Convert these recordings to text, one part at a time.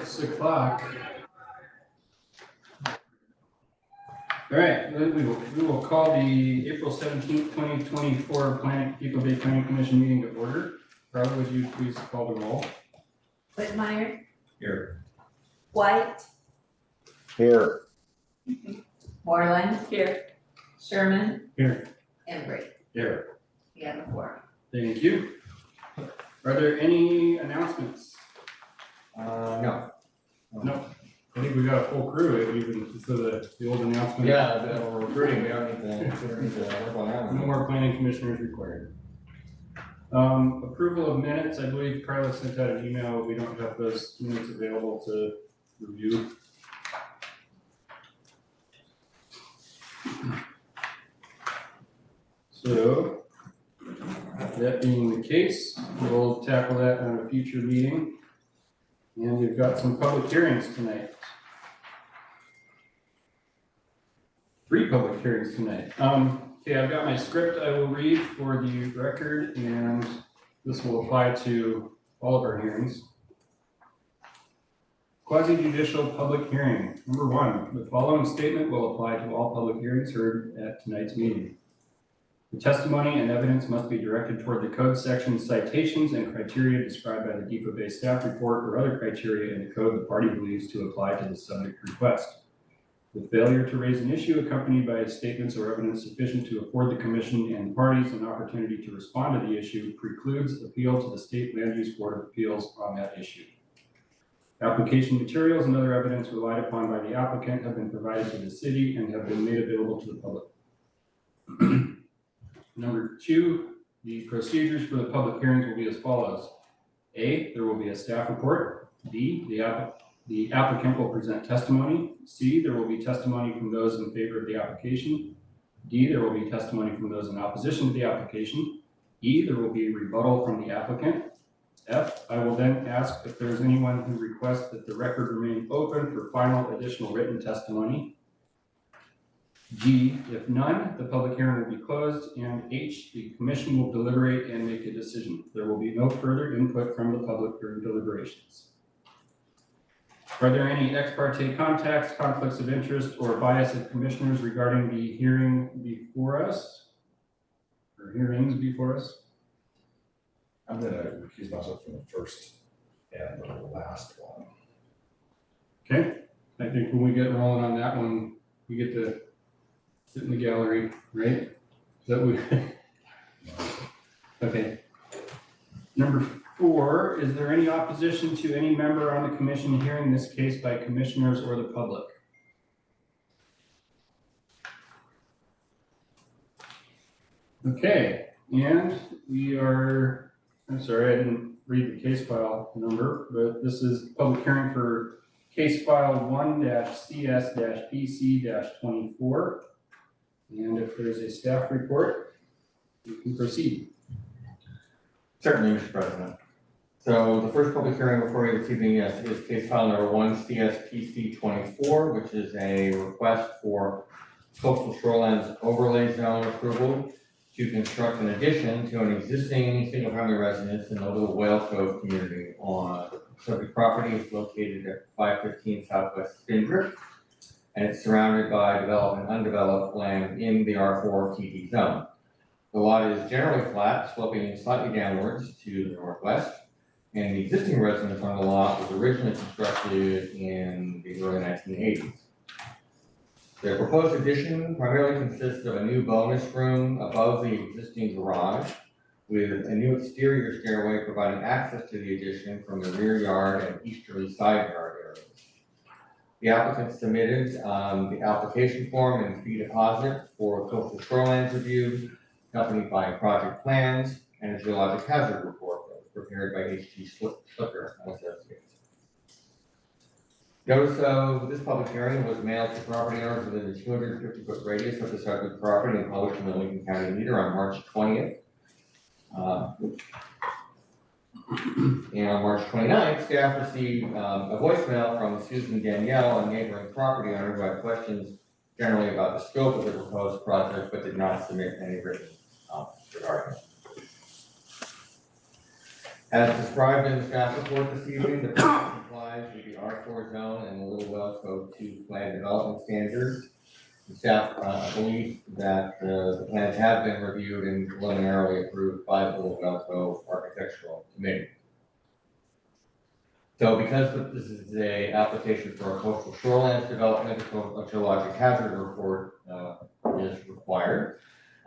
6 o'clock. All right, we will call the April 17th, 2024 Depoe Bay Planning Commission meeting to order. Carla, would you please call the roll? Whitmire. Here. White. Here. Moreland. Here. Sherman. Here. Embry. Here. We have a quorum. Thank you. Are there any announcements? No. No. I think we got a full crew, even instead of the old announcement. Yeah, we're recruiting, we don't need to work on that one. No more planning commissioners required. Approval of minutes, I believe Carla sent out an email. We don't have those minutes available to review. So, that being the case, we'll tackle that on a future meeting. And we've got some public hearings tonight. 3 public hearings tonight. Okay, I've got my script I will read for the record, and this will apply to all of our hearings. Quasi-judicial public hearing. Number 1, the following statement will apply to all public hearings heard at tonight's meeting. The testimony and evidence must be directed toward the code section citations and criteria described by the Depoe Bay staff report or other criteria in the code the party believes to apply to the subject request. The failure to raise an issue accompanied by statements or evidence sufficient to afford the commission and parties an opportunity to respond to the issue precludes appeal to the State Land Use Board of Appeals on that issue. Application materials and other evidence relied upon by the applicant have been provided to the city and have been made available to the public. Number 2, the procedures for the public hearings will be as follows. A, there will be a staff report. B, the applicant will present testimony. C, there will be testimony from those in favor of the application. D, there will be testimony from those in opposition to the application. E, there will be rebuttal from the applicant. F, I will then ask if there is anyone who requests that the record remain open for final additional written testimony. G, if none, the public hearing will be closed. And H, the commission will deliberate and make a decision. There will be no further input from the public during deliberations. Are there any ex parte contacts, conflicts of interest, or bias of commissioners regarding the hearing before us? Or hearings before us? I'm going to recuse myself from the first and the last one. Okay, I think when we get rolling on that one, we get to sit in the gallery, right? Is that what okay. Number 4, is there any opposition to any member on the commission hearing this case by commissioners or the public? Okay, and we are, I'm sorry, I didn't read the case file number, but this is public hearing for case file 1-CS-PC-24. And if there's a staff report, you can proceed. Certainly, Mr. President. So the first public hearing before you this evening is case file number 1-CSPC-24, which is a request for coastal shorelands overlay zone approval to construct an addition to an existing single-family residence in the Little Whale Cove community on subject property. Is located at 515 Southwest Spindrift, and it's surrounded by developed and undeveloped land in the R4 TD zone. The lot is generally flat, sloping slightly downwards to the northwest, and the existing residence on the lot was originally constructed in the early 1980s. The proposed addition primarily consists of a new bonus room above the existing garage, with a new exterior stairway providing access to the addition from the rear yard and easterly side yard areas. The applicant submitted the application form and fee deposit for coastal shorelands review, accompanied by project plans and a geologic hazard report that was prepared by H.G. Schlicker and Associates. Notice of this public hearing was mailed to property owners within the 250-foot radius of the subject property and published in the Lincoln County Leader on March 20th. And on March 29th, staff received a voicemail from Susan Danielle, a neighboring property owner, who had questions generally about the scope of the proposed project, but did not submit any written regarding it. As described in the staff report this evening, the project complies with the R4 zone and the Little Well Code 2 plan development standards. The staff believes that the plans have been reviewed and preliminarily approved by the Little Well Code Architectural Committee. So because this is a application for a coastal shoreline development, a geologic hazard report is required.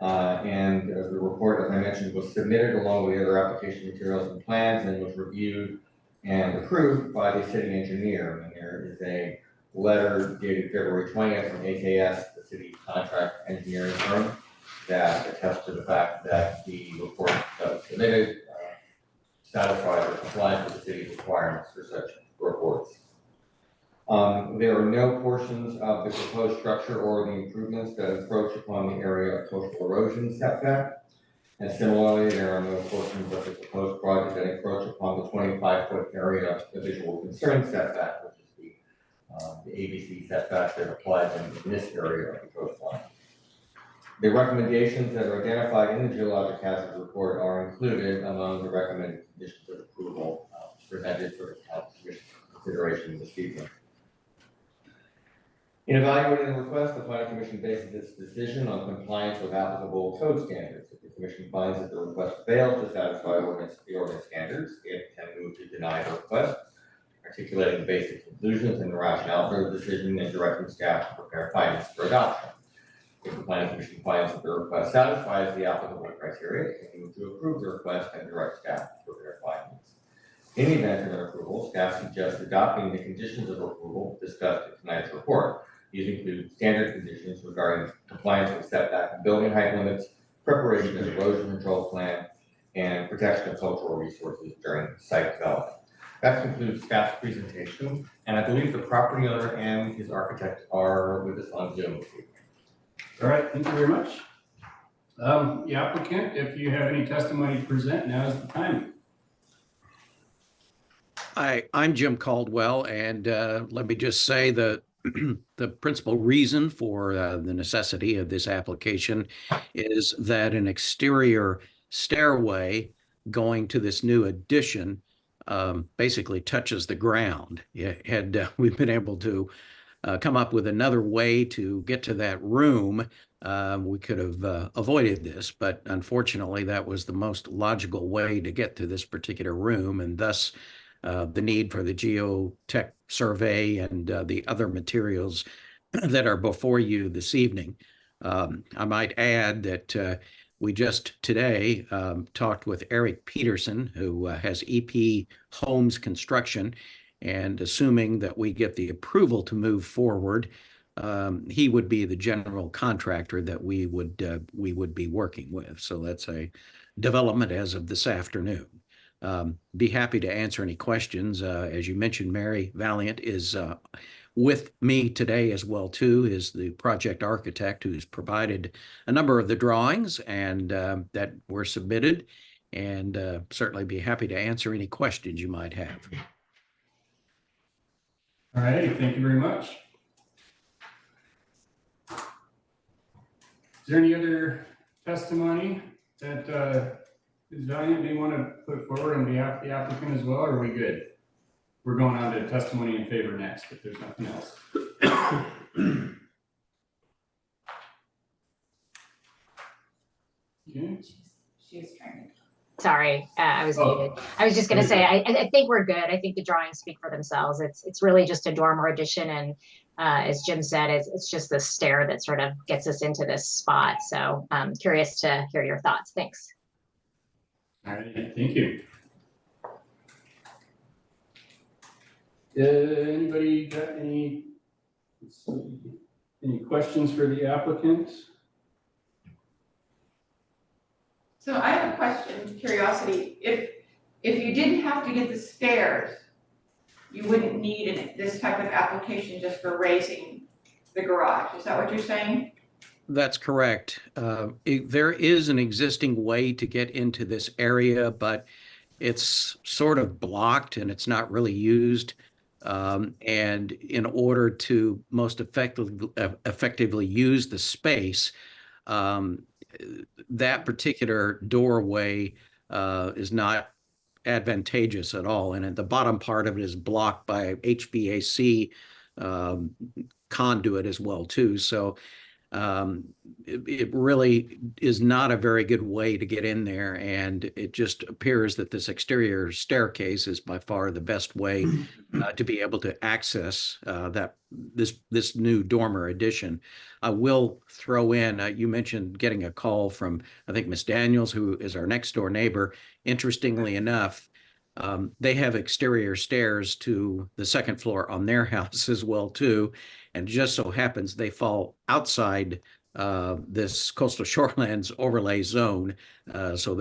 And the report, as I mentioned, was submitted along with the other application materials and plans and was reviewed and approved by the city engineer. And there is a letter dated February 20th from AKS, the city contract engineering firm, that attests to the fact that the report that was submitted satisfies or complies with the city's requirements for such reports. There are no portions of the proposed structure or the improvements that encroach upon the area of coastal erosion setback. And similarly, there are no portions of the proposed project that encroach upon the 25-foot area of the visual concern setback, which is the ABC setback that applies in this area of the coastline. The recommendations that are identified in the geologic hazard report are included among the recommended conditions of approval presented for the consideration this evening. In evaluating the request, the Planning Commission bases its decision on compliance with applicable code standards. If the Commission finds that the request fails to satisfy the ordinance standards, it can move to deny the request, articulating the basic conclusions and the rationale for the decision and directing staff to prepare findings for adoption. If the Planning Commission finds that the request satisfies the applicable criteria, it can move to approve the request and direct staff to prepare findings. In the event of an approval, staff suggests adopting the conditions of approval discussed in tonight's report. These include standard conditions regarding compliance with setback and building height limits, preparation of erosion control plan, and protection of cultural resources during site development. That concludes staff's presentation, and I believe the property owner and his architect are with us on Zoom this evening. All right, thank you very much. The applicant, if you have any testimony to present, now is the time. I'm Jim Caldwell, and let me just say that the principal reason for the necessity of this application is that an exterior stairway going to this new addition basically touches the ground. Had we've been able to come up with another way to get to that room, we could have avoided this, but unfortunately that was the most logical way to get to this particular room, and thus the need for the geotech survey and the other materials that are before you this evening. I might add that we just today talked with Eric Peterson, who has EP Homes Construction, and assuming that we get the approval to move forward, he would be the general contractor that we would be working with. So that's a development as of this afternoon. Be happy to answer any questions. As you mentioned, Mary Valiant is with me today as well too, is the project architect who's provided a number of the drawings and that were submitted, and certainly be happy to answer any questions you might have. All right, thank you very much. Is there any other testimony that Ms. Valiant may want to put forward on behalf of the applicant as well, or are we good? We're going on to testimony in favor next, if there's nothing else. Okay. She was trying to. Sorry, I was muted. I was just going to say, I think we're good. I think the drawings speak for themselves. It's really just a dormer addition, and as Jim said, it's just the stair that sort of gets us into this spot. So I'm curious to hear your thoughts. Thanks. All right, thank you. Anybody got any questions for the applicant? So I have a question, curiosity. If you didn't have to get the stairs, you wouldn't need this type of application just for raising the garage. Is that what you're saying? That's correct. There is an existing way to get into this area, but it's sort of blocked and it's not really used. And in order to most effectively use the space, that particular doorway is not advantageous at all. And at the bottom part of it is blocked by HVAC conduit as well too. So it really is not a very good way to get in there, and it just appears that this exterior staircase is by far the best way to be able to access this new dormer addition. I will throw in, you mentioned getting a call from, I think, Miss Daniels, who is our next door neighbor. Interestingly enough, they have exterior stairs to the second floor on their house as well too. And just so happens they fall outside this coastal shorelands overlay zone. So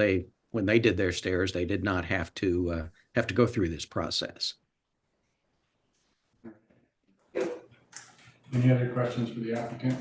when they did their stairs, they did not have to go through this process. Any other questions for the applicant?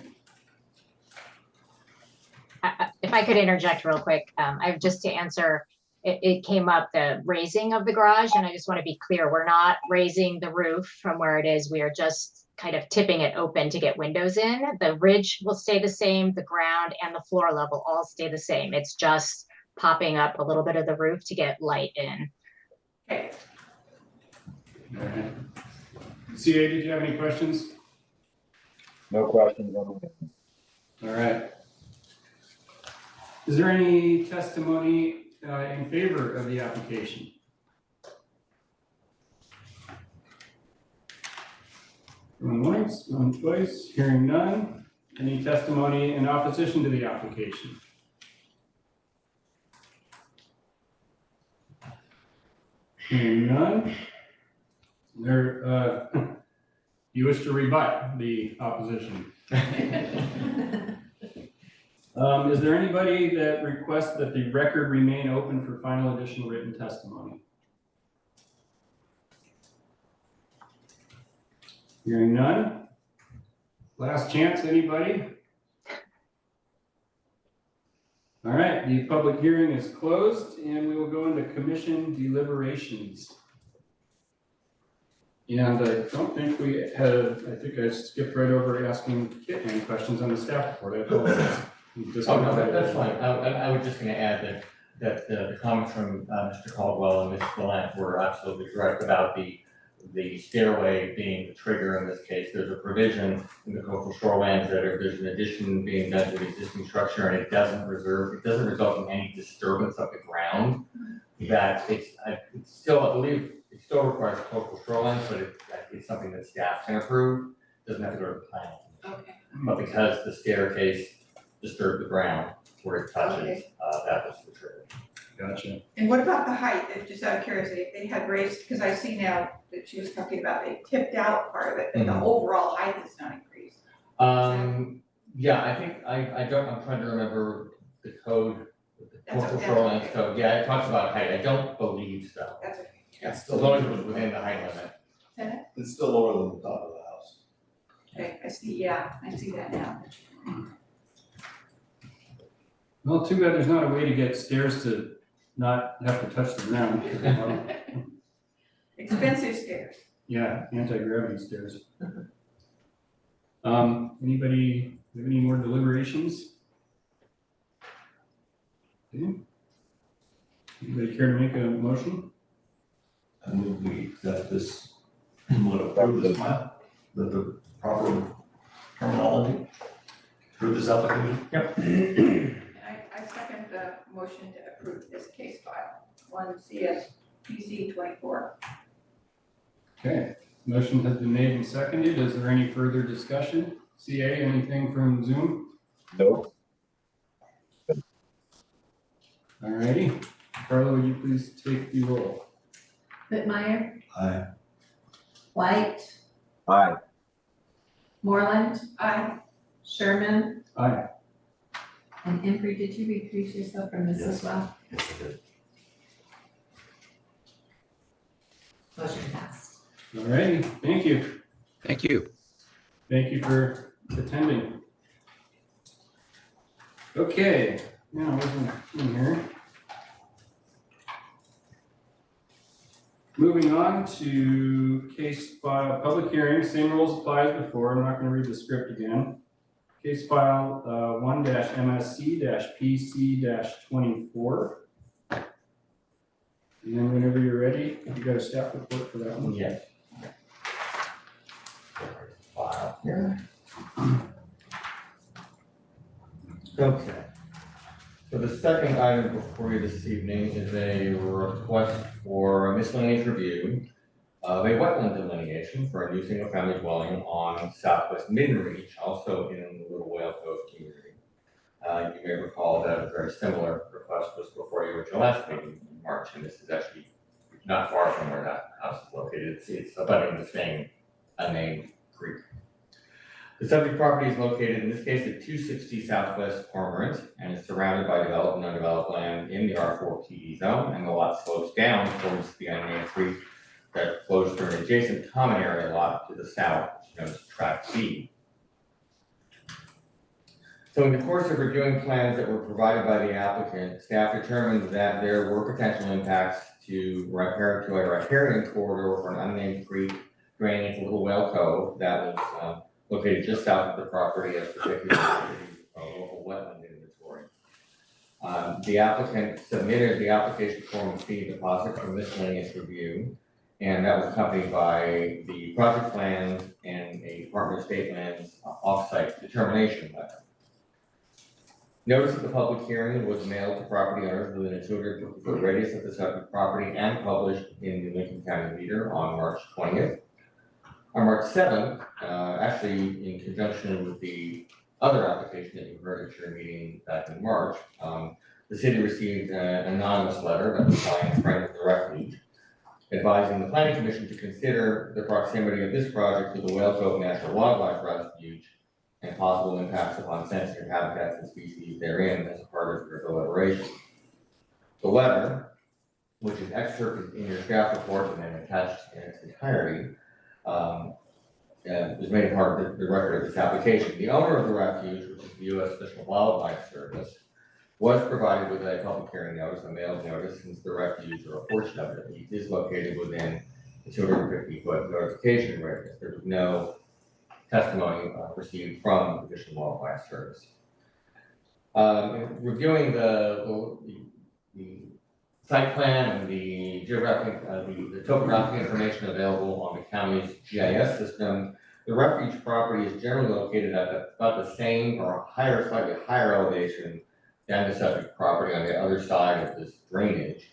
If I could interject real quick, I've just to answer, it came up, the raising of the garage, and I just want to be clear, we're not raising the roof from where it is. We are just kind of tipping it open to get windows in. The ridge will stay the same, the ground and the floor level all stay the same. It's just popping up a little bit of the roof to get light in. Okay, All right. CA, did you have any questions? No questions on All right. Is there any testimony in favor of the application? Going once, going twice, hearing none. Any testimony in opposition to the application? Hearing none. There, you wish to rebut the opposition? Is there anybody that requests that the record remain open for final additional written testimony? Hearing none. Last chance, anybody? All right, the public hearing is closed and we will go into commission deliberations. And I don't think we have, I think I skipped right over asking Kit any questions on the staff report. I apologize. Oh, no, that's fine. I was just gonna add that the comments from Mr. Caldwell and Ms. Gallant were absolutely correct about the stairway being the trigger in this case. There's a provision in the coastal shorelands that if there's an addition being done to the existing structure and it doesn't result in any disturbance of the ground, that it's still, I believe, it still requires coastal shorelands, but it's something that staff can approve, doesn't have to go to the planning. okay. But because the staircase disturbed the ground where it touches, that was the trigger. Gotcha. And what about the height? Just out of curiosity, if they had raised, because I see now that she was talking about they tipped out part of it, but the overall height is not increased. Yeah, I think, I'm trying to remember the code, the That's coastal okay. shoreline code. Yeah, it talks about height. I don't believe so. That's okay. As long as it was within the height limit. It's still lower than the top of the house. Okay, I see, yeah, I see that now. Well, too bad there's not a way to get stairs to not have to touch the ground. Expensive stairs. Yeah, anti-gravity stairs. Anybody have any more deliberations? Okay. Anybody care to make a motion? I move we accept this, would approve this plan, the proper terminology, approve this application. And I second the motion to approve this case file, 1 CSPC 24. Okay, motion has been made and seconded. Is there any further discussion? CA, anything from Zoom? No. All righty. Carla, would you please take the roll? Whitmire, Aye. White, Aye. Moreland, Aye. Sherman, Aye. and Embry, did you recuse yourself from this as Yes. well? Yes, I did. Motion passed. All righty, thank you. Thank you. Thank you for attending. Okay, now we're in here. Moving on to case file, public hearing, same rules apply as before. I'm not going to read the script again. Case file 1-MSC-PC-24. And whenever you got a staff report for that one? Yes. File here. Okay. So the second item before you this evening is a request for a miscellaneous review of a wetland delineation for a new single-family dwelling on southwest Midden, also in the Little Whale Cove community. You may recall that a very similar request was before you at your last meeting in March, and this is actually not far from where that house is located. It's abutting the same unnamed creek. The subject property is located, in this case, at 260 Southwest Cormorant, and is surrounded by developed and undeveloped land in the R4 PE zone, and the lot slopes down towards the unnamed creek that flows through an adjacent common area lot to the south, known as Tract B. So in the course of reviewing plans that were provided by the applicant, staff determined that there were potential impacts to a riparian corridor for an unnamed creek draining into Little Whale Cove that was located just south of the property as depicted in the local wetland inventory. The applicant submitted the application form and fee deposit for miscellaneous review, and that was accompanied by the project plans and a Department of State Lands off-site determination letter. Notice of the public hearing was mailed to property owners within a 250-foot radius of the subject property and published in the Lincoln County Leader on March 20th. On March 7th, actually in conjunction with the other application that you heard at your meeting back in March, the city received an anonymous letter that was signed friend of the refuge, advising the Planning Commission to consider the proximity of this project to the Whale Cove National Wildlife Refuge and possible impacts upon sensitive habitats and species therein as a part of your deliberation. The letter, which is excerpted in your staff report and then attached in its entirety, is made a part of the record of this application. The owner of the refuge, which is the U.S. Fish and Wildlife Service, was provided with a public hearing notice, a mailed notice, since the refuge, or a portion of it at least, is located within the 250-foot notification radius. There was no testimony received from the Fish and Wildlife Service. Reviewing the site plan and the geographic, the topographic information available on the county's GIS system, the refuge property is generally located at about the same or higher, slightly higher elevation than the subject property on the other side of this drainage,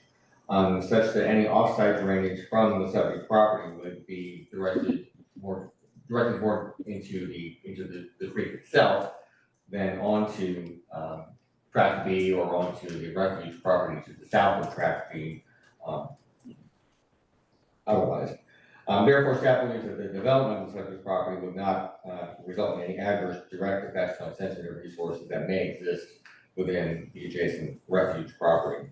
such that any off-site drainage from the subject property would be directed more into the creek itself than onto Tract B or onto the refuge property to the south of Tract B. Otherwise, therefore, staff believes that the development of the subject property would not result in any adverse direct effects on sensitive resources that may exist within the adjacent refuge property.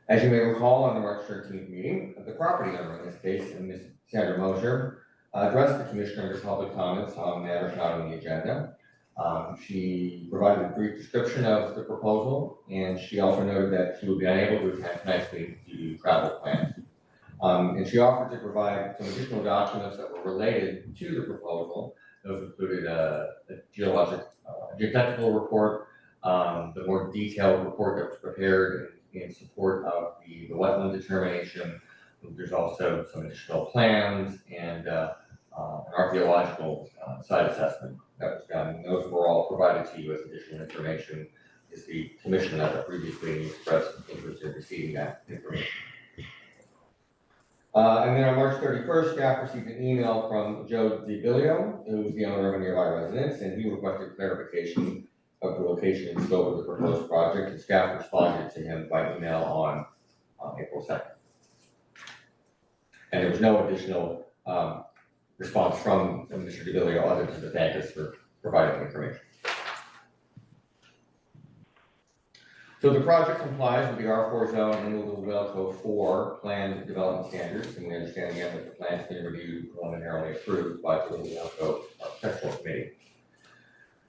As you may recall, on the March 13th meeting, the property owner in this case, Ms. Sandra Mosher, addressed the commission under public comments on matters not on the agenda. She provided a brief description of the proposal, and she also noted that she would be unable to attend tonight's meeting due to travel plans. And she offered to provide some additional documents that were related to the proposal. Those included a geotechnical report, the more detailed report that was prepared in support of the wetland determination. There's also some additional plans and an archaeological site assessment that was done. And those were all provided to you as additional information, as the commission at the previous meeting expressed interest in receiving that information. And then on March 31st, staff received an email from Joe Depoe, who was the owner of a nearby residence, and he requested clarification of the location and scope of the proposed project, and staff responded to him by email on April 2nd. And there was no additional response from Mr. Depoe other than to thank us for providing the information. So the project complies with the R4 zone and the Little Whale Cove 4 planned development standards, and we understand again that the plan has been reviewed and preliminarily approved by the Little Whale Cove Architectural Committee.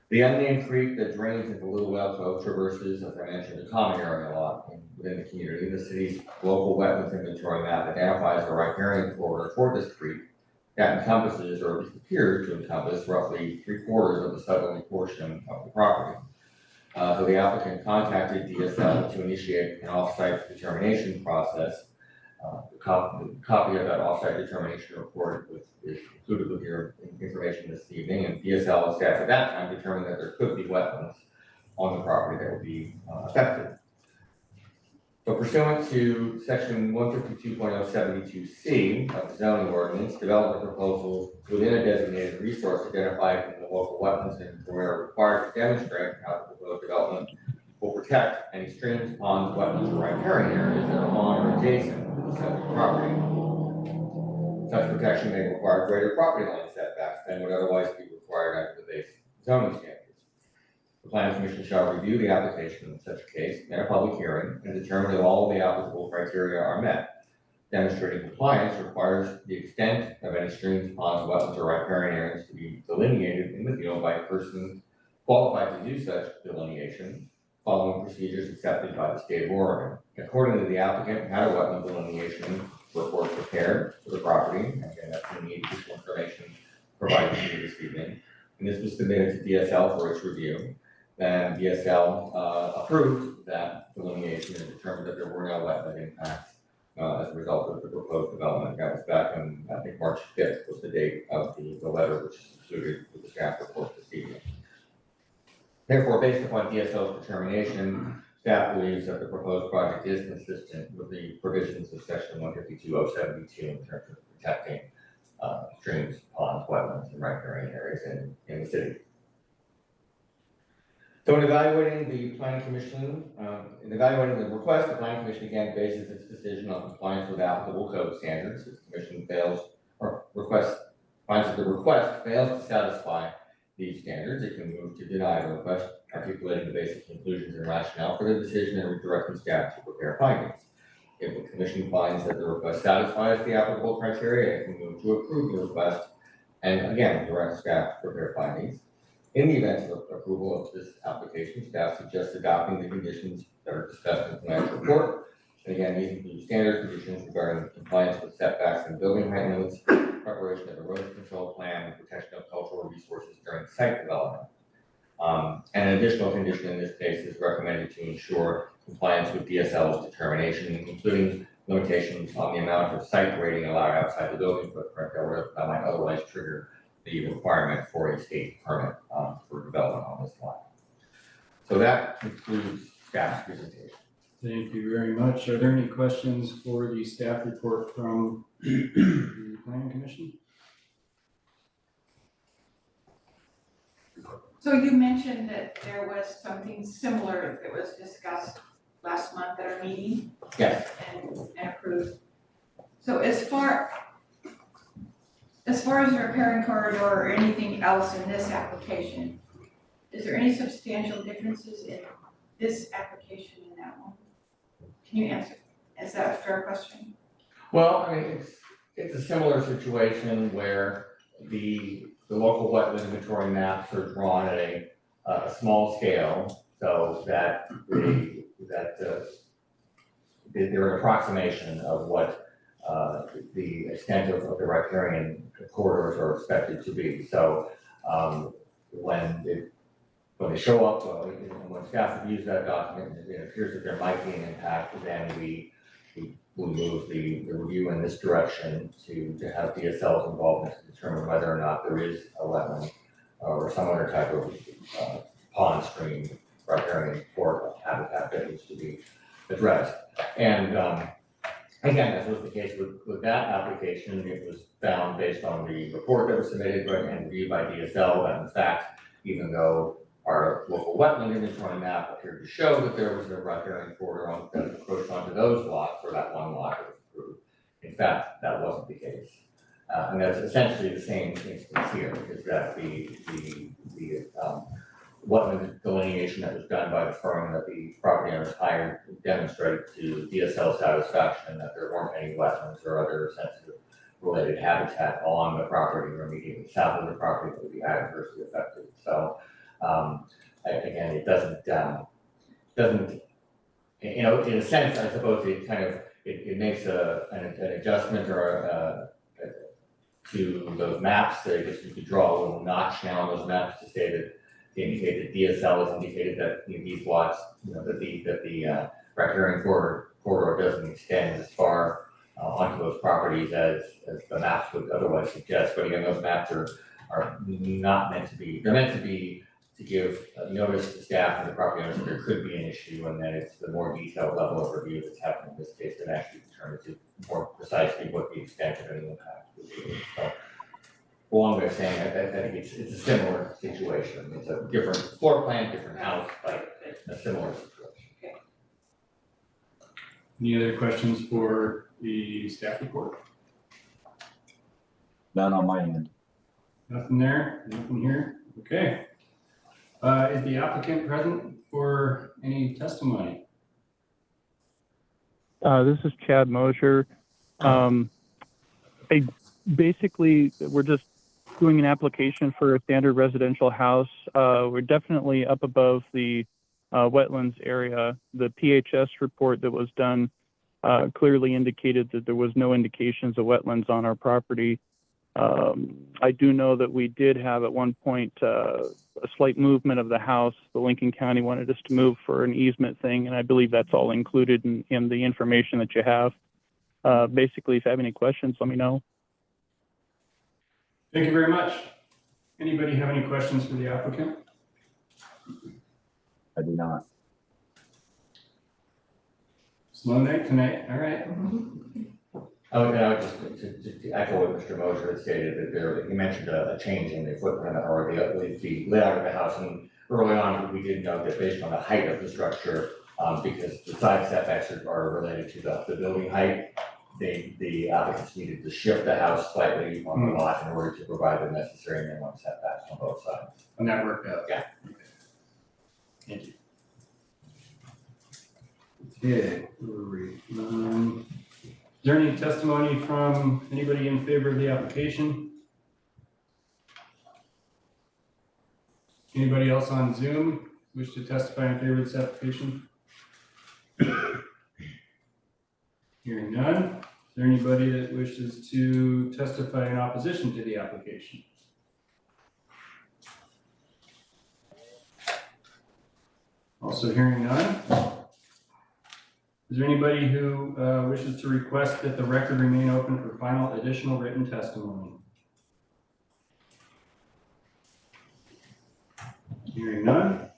The unnamed creek that drains into Little Whale Cove traverses, as I mentioned, a common area lot within the community. The city's local wetlands inventory map identifies a riparian corridor toward this creek that encompasses, or at least appears to encompass, roughly 3/4 of the southerly portion of the property. So the applicant contacted DSL to initiate an off-site determination process copy of that offsite determination report is included with your information this evening, and DSL staff at that time determined that there could be wetlands on the property that would be affected. So pursuant to section 152.072C of the zoning ordinance, development proposals within a designated resource identified in the local wetlands and where required to demonstrate how the proposed development will protect any streams, ponds, wetlands, or riparian areas that are on or adjacent to the subject property. Such protection may require greater property line setbacks than would otherwise be required under the basic zoning standards. The Planning Commission shall review the application in such a case in a public hearing and determine that all of the applicable criteria are met. Demonstrating compliance requires the extent of any streams, ponds, wetlands, or riparian areas to be delineated in the field by a person qualified to do such delineation, following procedures accepted by the state of Oregon. Accordingly, the applicant had a wetland delineation report prepared for the property. Again, that's the additional information provided to you this evening. And this was submitted to DSL for its review. Then DSL approved that delineation and determined that there were no wetland impacts as a result of the proposed development. That was back on, I think, March 5th was the date of the letter, which is included with the staff report this evening. Therefore, based upon DSL's determination, staff believes that the proposed project is consistent with the provisions of section 152.072 in terms of protecting streams, ponds, wetlands, and riparian areas in the city. So in evaluating the Planning Commission, in evaluating the request, the Planning Commission again bases its decision on compliance with applicable code standards. If the Commission finds that the request fails to satisfy these standards, it can move to deny the request, articulating the basic conclusions and rationale for the decision and redirecting staff to prepare findings. If the Commission finds that the request satisfies the applicable criteria, it can move to approve the request and again direct staff to prepare findings. In the event of approval of this application, staff suggests adopting the conditions that are discussed in the planned report. And again, these include standard conditions regarding compliance with setbacks and building height limits, preparation of erosion control plan, and protection of cultural resources during site development. And an additional condition in this case is recommended to ensure compliance with DSL's determination, including limitations on the amount of site grading allowed outside the building footprint that might otherwise trigger the requirement for a state permit for development on this lot. So that concludes staff's presentation. Thank you very much. Are there any questions for the staff report from the Planning Commission? So you mentioned that there was something similar that was discussed last month at our meeting Yes. and approved. So as far as the riparian corridor or anything else in this application, is there any substantial differences in this application and that one? Can you answer? Is that a fair question? Well, I mean, it's a similar situation where the local wetland inventory maps are drawn at a small scale, so that they're an approximation of what the extent of the riparian corridors are expected to be. So when they show up, when staff have used that document, it appears that there might be an impact, then we move the review in this direction to have DSL's involvement to determine whether or not there is a wetland or some other type of pond, stream, riparian corridor habitat that needs to be addressed. And again, as was the case with that application, it was found based on the report that was submitted and reviewed by DSL that in fact, even though our local wetland inventory map appeared to show that there was a riparian corridor that approached onto those lots, or that one lot that was approved. In fact, that wasn't the case. And that's essentially the same instance here, is that the wetland delineation that was done by the firm that the property owners hired demonstrated to DSL satisfaction that there weren't any wetlands or other sensitive related habitat along the property or immediately south of the property that would be adversely affected. So again, it doesn't, in a sense, I suppose it kind of, it makes an adjustment or to those maps. So I guess you could draw a little notch down those maps to say that, to indicate that DSL has indicated that these lots, that the riparian corridor doesn't extend as far onto those properties as the maps would otherwise suggest. But again, those maps are not meant to be, they're meant to be to give notice to staff and the property owners that there could be an issue, and then it's the more detailed level of review that's happening in this case that actually determines more precisely what the extent of any impact would be. So, long way of saying, I think it's a similar situation. It's a different floor plan, different house, but a similar situation. Any other questions for the staff report? None on my end. Nothing there, nothing here, okay. Is the applicant present for any testimony? This is Chad Mosher. Basically, we're just doing an application for a standard residential house. We're definitely up above the wetlands area. The PHS report that was done clearly indicated that there was no indications of wetlands on our property. I do know that we did have at one point a slight movement of the house. The Lincoln County wanted us to move for an easement thing, and I believe that's all included in the information that you have. Basically, if you have any questions, let me know. Thank you very much. Anybody have any questions for the applicant? I do not. Slow night tonight, all right. Oh, and I would just to echo what Mr. Mosher had stated, that there, he mentioned a change in the footprint or the layout of the house. And early on, we did note that based on the height of the structure, because the side setbacks are related to the building height, the applicants needed to shift the house slightly on the lot in order to provide the necessary minimum setbacks on both sides. And that worked out? Yeah. Okay. Thank you. Okay, where were we? Is there any testimony from anybody in favor of the application? Anybody else on Zoom wish to testify in favor of this application? Hearing none. Is there anybody that wishes to testify in opposition to the application? Also hearing none. Is there anybody who wishes to request that the record remain open for final additional written testimony? Hearing none.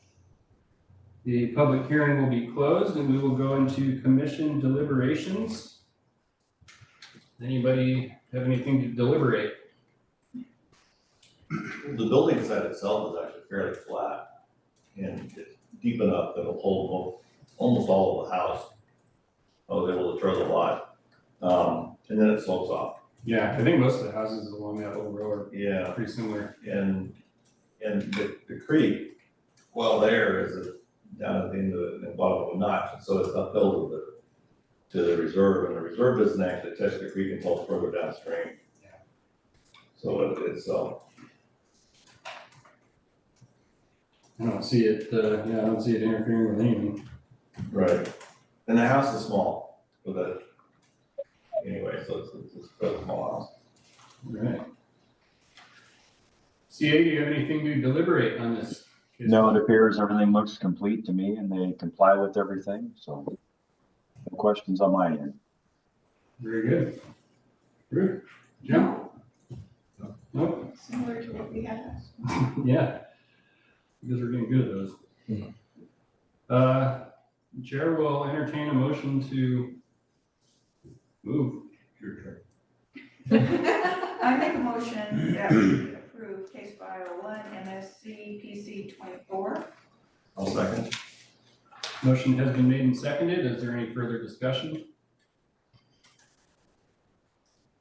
The public hearing will be closed and we will go into commission deliberations. Does anybody have anything to deliberate? The building site itself is actually fairly flat and it's deep enough that it'll hold almost all of the house. I was able to throw the lot, and then it slopes off. Yeah, I think most of the houses along that little row are Yeah, pretty similar. and the creek, well, there is down at the end of the bottom of a notch, and so it's uphill to the reserve, and the reserve doesn't actually touch the creek until further downstream. So it's I don't see it, I don't see it interfering with anything. right, and the house is small, but that, anyway, so it's a small house. All right. CA, do you have anything to deliberate on this? No, it appears everything looks complete to me and they comply with everything, so no questions on my end. Very good. Ruth? Jim? Nope. Similar to what we had. Yeah. Because we're getting good at those. Chair will entertain a motion to move. Your turn. I make a motion that we approve case file 1 MSC PC 24. I'll second. Motion has been made and seconded. Is there any further discussion?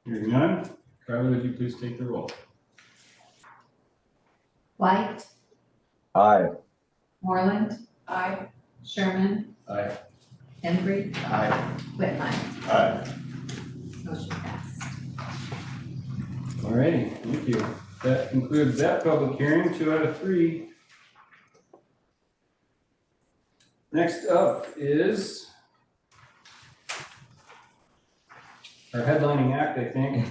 Hearing none. Carly, would you please take the roll? White, Aye. Moreland, Aye. Sherman, Aye. Embry, Aye. Whitline. Aye. Motion passed. All righty, thank you. That concludes that public hearing, 2 out of 3. Next up is our headlining act, I think.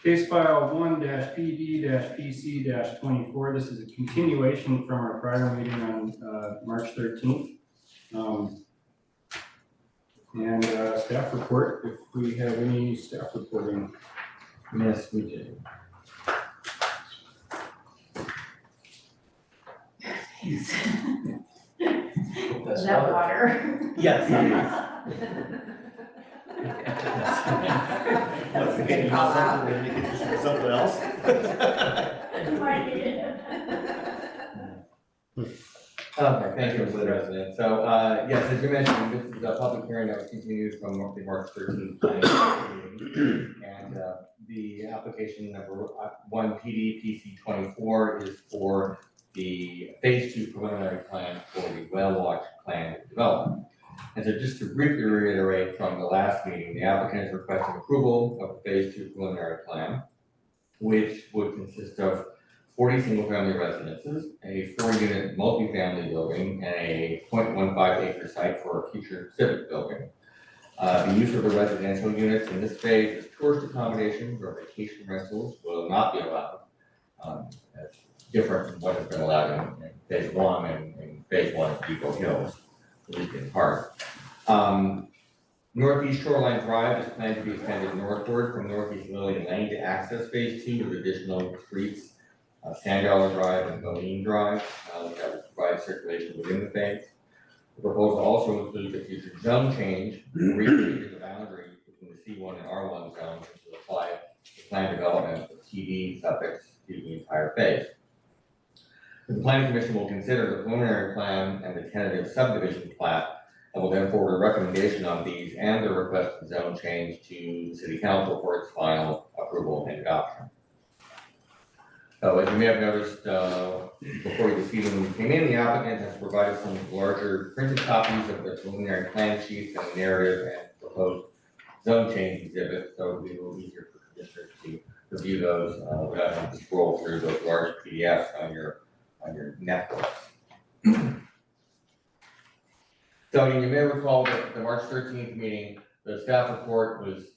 Case file 1-PD-PC-24. This is a continuation from our prior meeting on March 13th. And staff report, if we have any staff reporting. Yes, we do. Is That's that water. water? Yes. Once again, you know something, we're gonna get you something else. Okay, thank you, Mr. President. So, yes, as you mentioned, this is a public hearing that was continued from the March 13th planning meeting. And the application number 1 PD PC 24 is for the phase 2 preliminary plan for the Whale Watch plan development. And so just to briefly reiterate from the last meeting, the applicant is requesting approval of the phase 2 preliminary plan, which would consist of 40 single-family residences, a 4-unit multifamily building, and a 0.15 acre site for a future civic building. The use of the residential units in this phase as tourist accommodations or vacation rentals will not be allowed. That's different from what has been allowed in phase 1 and in phase 1 of Depoe Hills, at least in part. Northeast Shoreline Drive is planned to be extended northward from Northeast Lillian Lane to access phase 2 with additional streets, Sand Dollar Drive and Moline Drive, that will provide circulation within the phase. The proposal also includes a future zone change, recreating the boundary between the C1 and R1 zones to apply the plan development of TD suffix to the entire phase. The Planning Commission will consider the preliminary plan and the tentative subdivision plat and will then forward a recommendation on these and the requested zone change to the City Council for its final approval and adoption. So as you may have noticed before you this evening, when you came in, the applicant has provided some larger printed copies of the preliminary plan sheets and the narrative and proposed zone change exhibit, so it'll be a little easier for commissioners to review those without having to scroll through those large PDFs on your networks. So you may recall that the March 13th meeting, the staff report was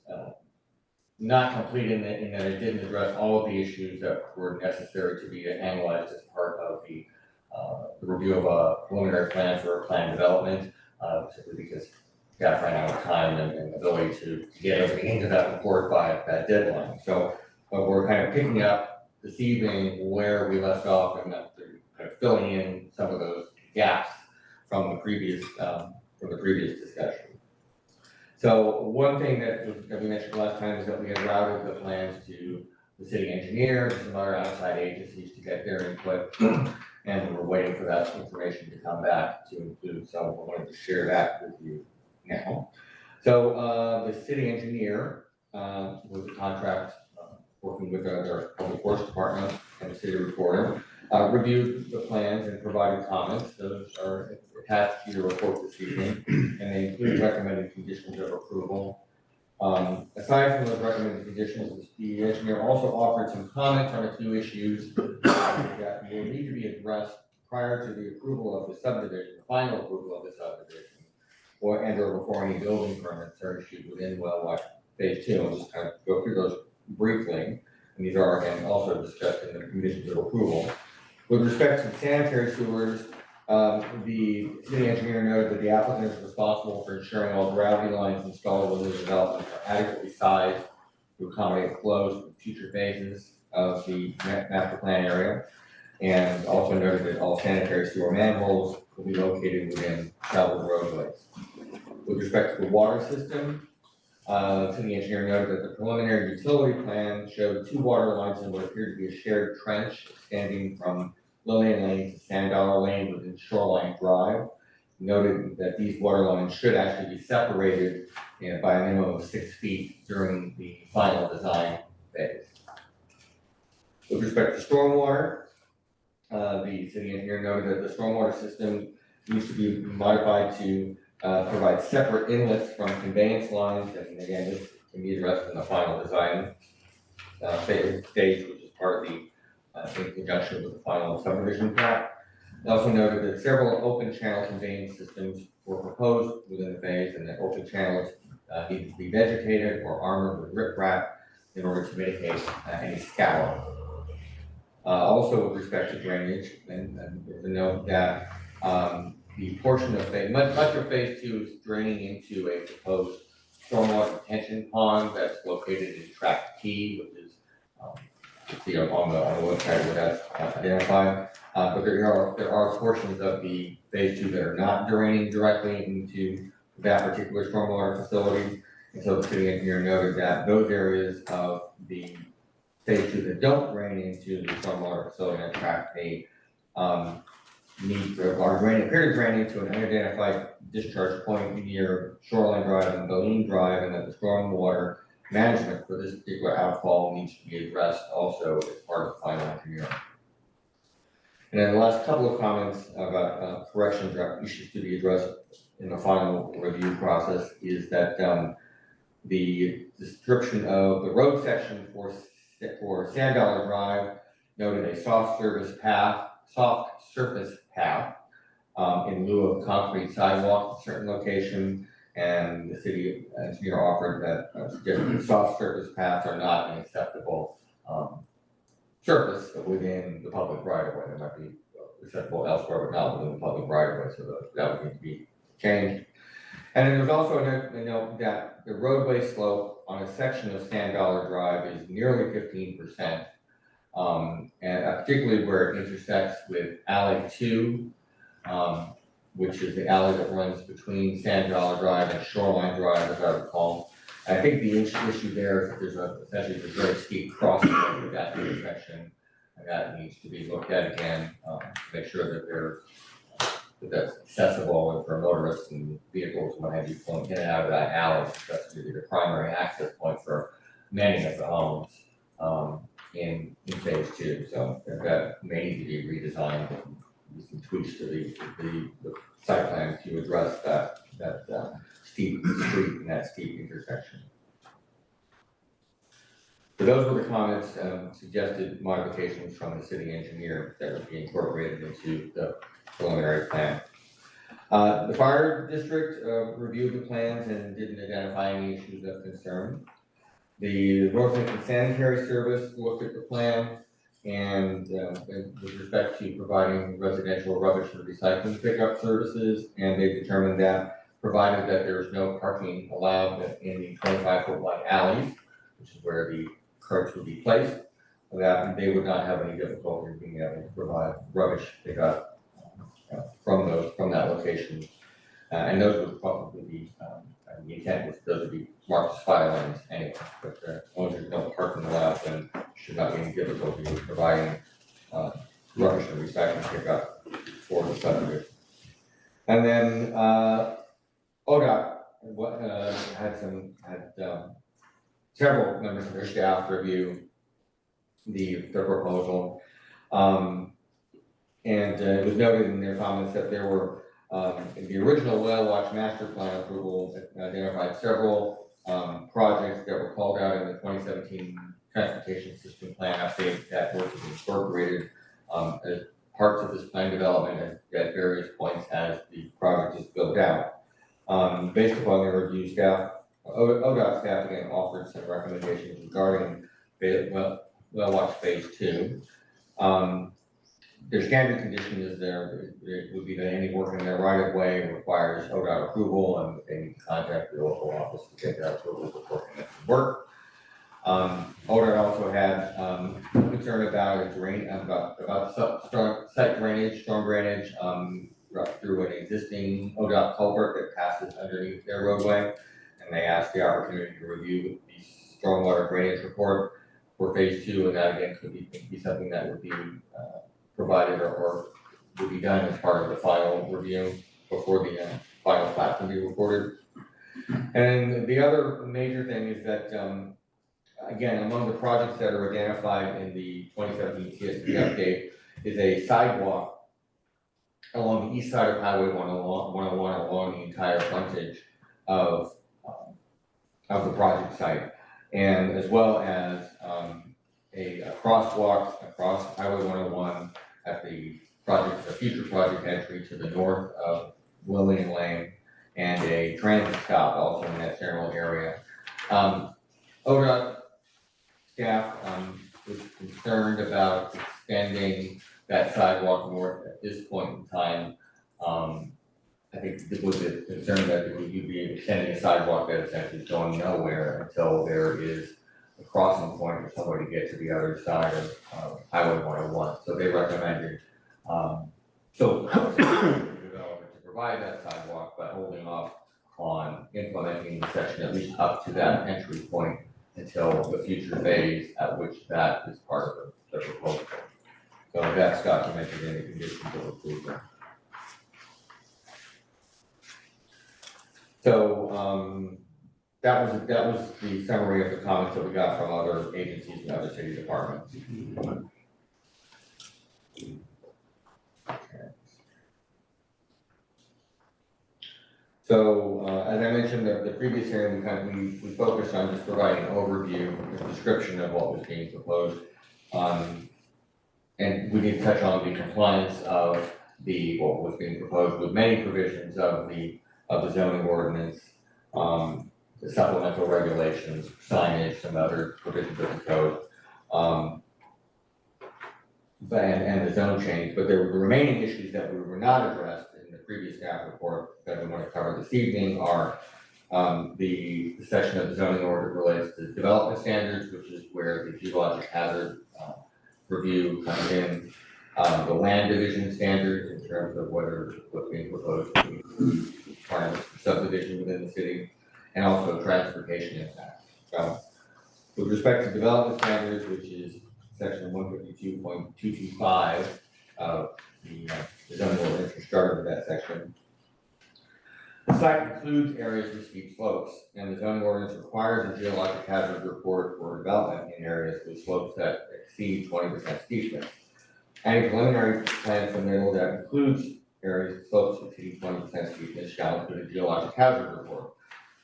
not complete in that it didn't address all of the issues that were necessary to be analyzed as part of the review of a preliminary plan for a plan development, simply because staff ran out of time and ability to get everything into that report by that deadline. So we're kind of picking up this evening where we left off and kind of filling in some of those gaps from the previous discussion. So one thing that we mentioned last time is that we had routed the plans to the city engineer and some other outside agencies to get their input, and we're waiting for that information to come back to include. So I wanted to share that with you now. So the city engineer was a contract working with their public works department and the city recorder, reviewed the plans and provided comments. Those are attached to your report this evening, and they include recommended conditions of approval. Aside from those recommended conditions, the engineer also offered some comments on a few issues that will need to be addressed prior to the approval of the subdivision, the final approval of the subdivision, or before any building permits are issued within Whale Watch Phase 2. I'll just kind of go through those briefly, and these are again also discussed in the conditions of approval. With respect to sanitary sewers, the city engineer noted that the applicant is responsible for ensuring all gravity lines installed within the development are adequately sized to accommodate flows for future phases of the master plan area, and also noted that all sanitary sewer manholes will be located within traveled roadways. With respect to the water system, the city engineer noted that the preliminary utility plan showed 2 water lines in what appeared to be a shared trench extending from Lillian Lane to Sand Dollar Lane within Shoreline Drive. Noted that these water lines should actually be separated by a minimum of 6 feet during the final design phase. With respect to stormwater, the city engineer noted that the stormwater system needs to be modified to provide separate inlets from conveyance lines, and again, this can be addressed in the final design stage, which is part of the in conjunction with the final subdivision plat. They also noted that several open channel conveyance systems were proposed within the phase, and that open channels needed to be vegetated or armored with riprap in order to mitigate any scour. Also, with respect to drainage, and there's a note that the portion of phase, much of phase 2 is draining into a proposed stormwater detention pond that's located in tract T, which is, you know, on the website where that's identified. But there are portions of the phase 2 that are not draining directly into that particular stormwater facility. And so the city engineer noted that those areas of the phase 2 that don't drain into the stormwater facility on tract A appear to drain into an unidentified discharge point near Shoreline Drive and Boline Drive, and that the stormwater management for this particular outfall needs to be addressed also as part of final engineering. And then the last couple of comments about corrections or issues to be addressed in the final review process is that the description of the road section for Sand Dollar Drive noted a soft surface path in lieu of concrete sidewalk at certain location, and the city engineer offered that suggested that soft surface paths are not an acceptable surface within the public right of way. They might be acceptable elsewhere, but not within the public right of way, so that would need to be changed. And then there's also a note that the roadway slope on a section of Sand Dollar Drive is nearly 15%, and particularly where it intersects with Alley 2, which is the alley that runs between Sand Dollar Drive and Shoreline Drive, as I recall. I think the issue there is that there's essentially a very steep crossing at that intersection, and that needs to be looked at again to make sure that that's accessible and for motorists and vehicles when have you pulling in and out of that alley. That's really the primary access point for many of the homes in phase 2. So that may need to be redesigned and some tweaks to the site plan to address that steep street and that steep intersection. So those were the comments, suggested modifications from the city engineer that would be incorporated into the preliminary plan. The fire district reviewed the plans and didn't identify any issues of concern. The Northampton Sanitary Service looked at the plan and with respect to providing residential rubbish and recycling pickup services, and they determined that provided that there is no parking allowed in the 25-foot wide alleys, which is where the carts would be placed, that they would not have any difficulty in being able to provide rubbish pickup from that location, and those would probably be the intent was those would be marked as fire lanes anyway. But as long as there's no parking allowed, then should not be any difficulty with providing rubbish and recycling pickup for the subdivision. And then ODOT had several members of their staff review the proposal. And it was noted in their comments that there were, in the original Whale Watch Master Plan approval, identified several projects that were called out in the 2017 Transportation System Plan update that were to be incorporated as parts of this plan development at various points as the project is built out. Based upon their review, ODOT staff again offered some recommendations regarding Whale Watch Phase 2. Their standard condition is it would be that any work in their right of way requires ODOT approval, and they need to contact the local office to get that approval before commencing work. ODOT also had concern about site drainage, storm drainage through an existing ODOT culvert that passes underneath their roadway, and they asked the opportunity to review the stormwater drainage report for phase 2, and that again could be something that would be provided or would be done as part of the final review before the final plat can be recorded. And the other major thing is that, again, among the projects that are identified in the 2017 CSP update is a sidewalk along the east side of Highway 101 along the entire frontage of the project site, and as well as a crosswalk across Highway 101 at the future project entry to the north of Lillian Lane, and a transit stop also in that general area. ODOT staff was concerned about extending that sidewalk north at this point in time I think with the concern that you'd be extending a sidewalk that essentially is going nowhere until there is a crossing point for somebody to get to the other side of Highway 101. So they recommended, the developer to provide that sidewalk, but holding off on implementing the section at least up to that entry point until the future phase at which that is part of the proposal. So that's documented in the conditions of approval. So that was the summary of the comments that we got from other agencies and other city departments. So as I mentioned, the previous hearing, we focused on just providing an overview, a description of what was being proposed. And we did touch on the compliance of what was being proposed with many provisions of the zoning ordinance, the supplemental regulations, signage, some other provisions of the code, and the zone change. But there were the remaining issues that were not addressed in the previous staff report that we want to cover this evening are the section of the zoning order relates to development standards, which is where the geologic hazard review comes in, the land division standards in terms of whether what's being proposed requirements for subdivision within the city, and also transportation impacts. So with respect to development standards, which is section 152.225 of the zoning ordinance, we started with that section. The site includes areas with steep slopes, and the zoning ordinance requires a geologic hazard report for development in areas with slopes that exceed 20% steepness. Any preliminary plan submittal that includes areas with slopes exceeding 20% steepness shall include a geologic hazard report.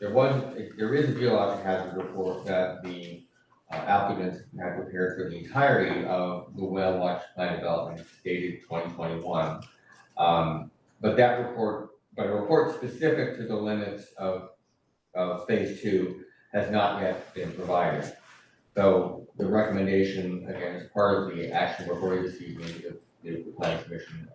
There is a geologic hazard report that the applicants have prepared for the entirety of the Whale Watch Plan development dated 2021. But a report specific to the limits of phase 2 has not yet been provided. So the recommendation, again, as part of the action before you this evening, the Planning Commission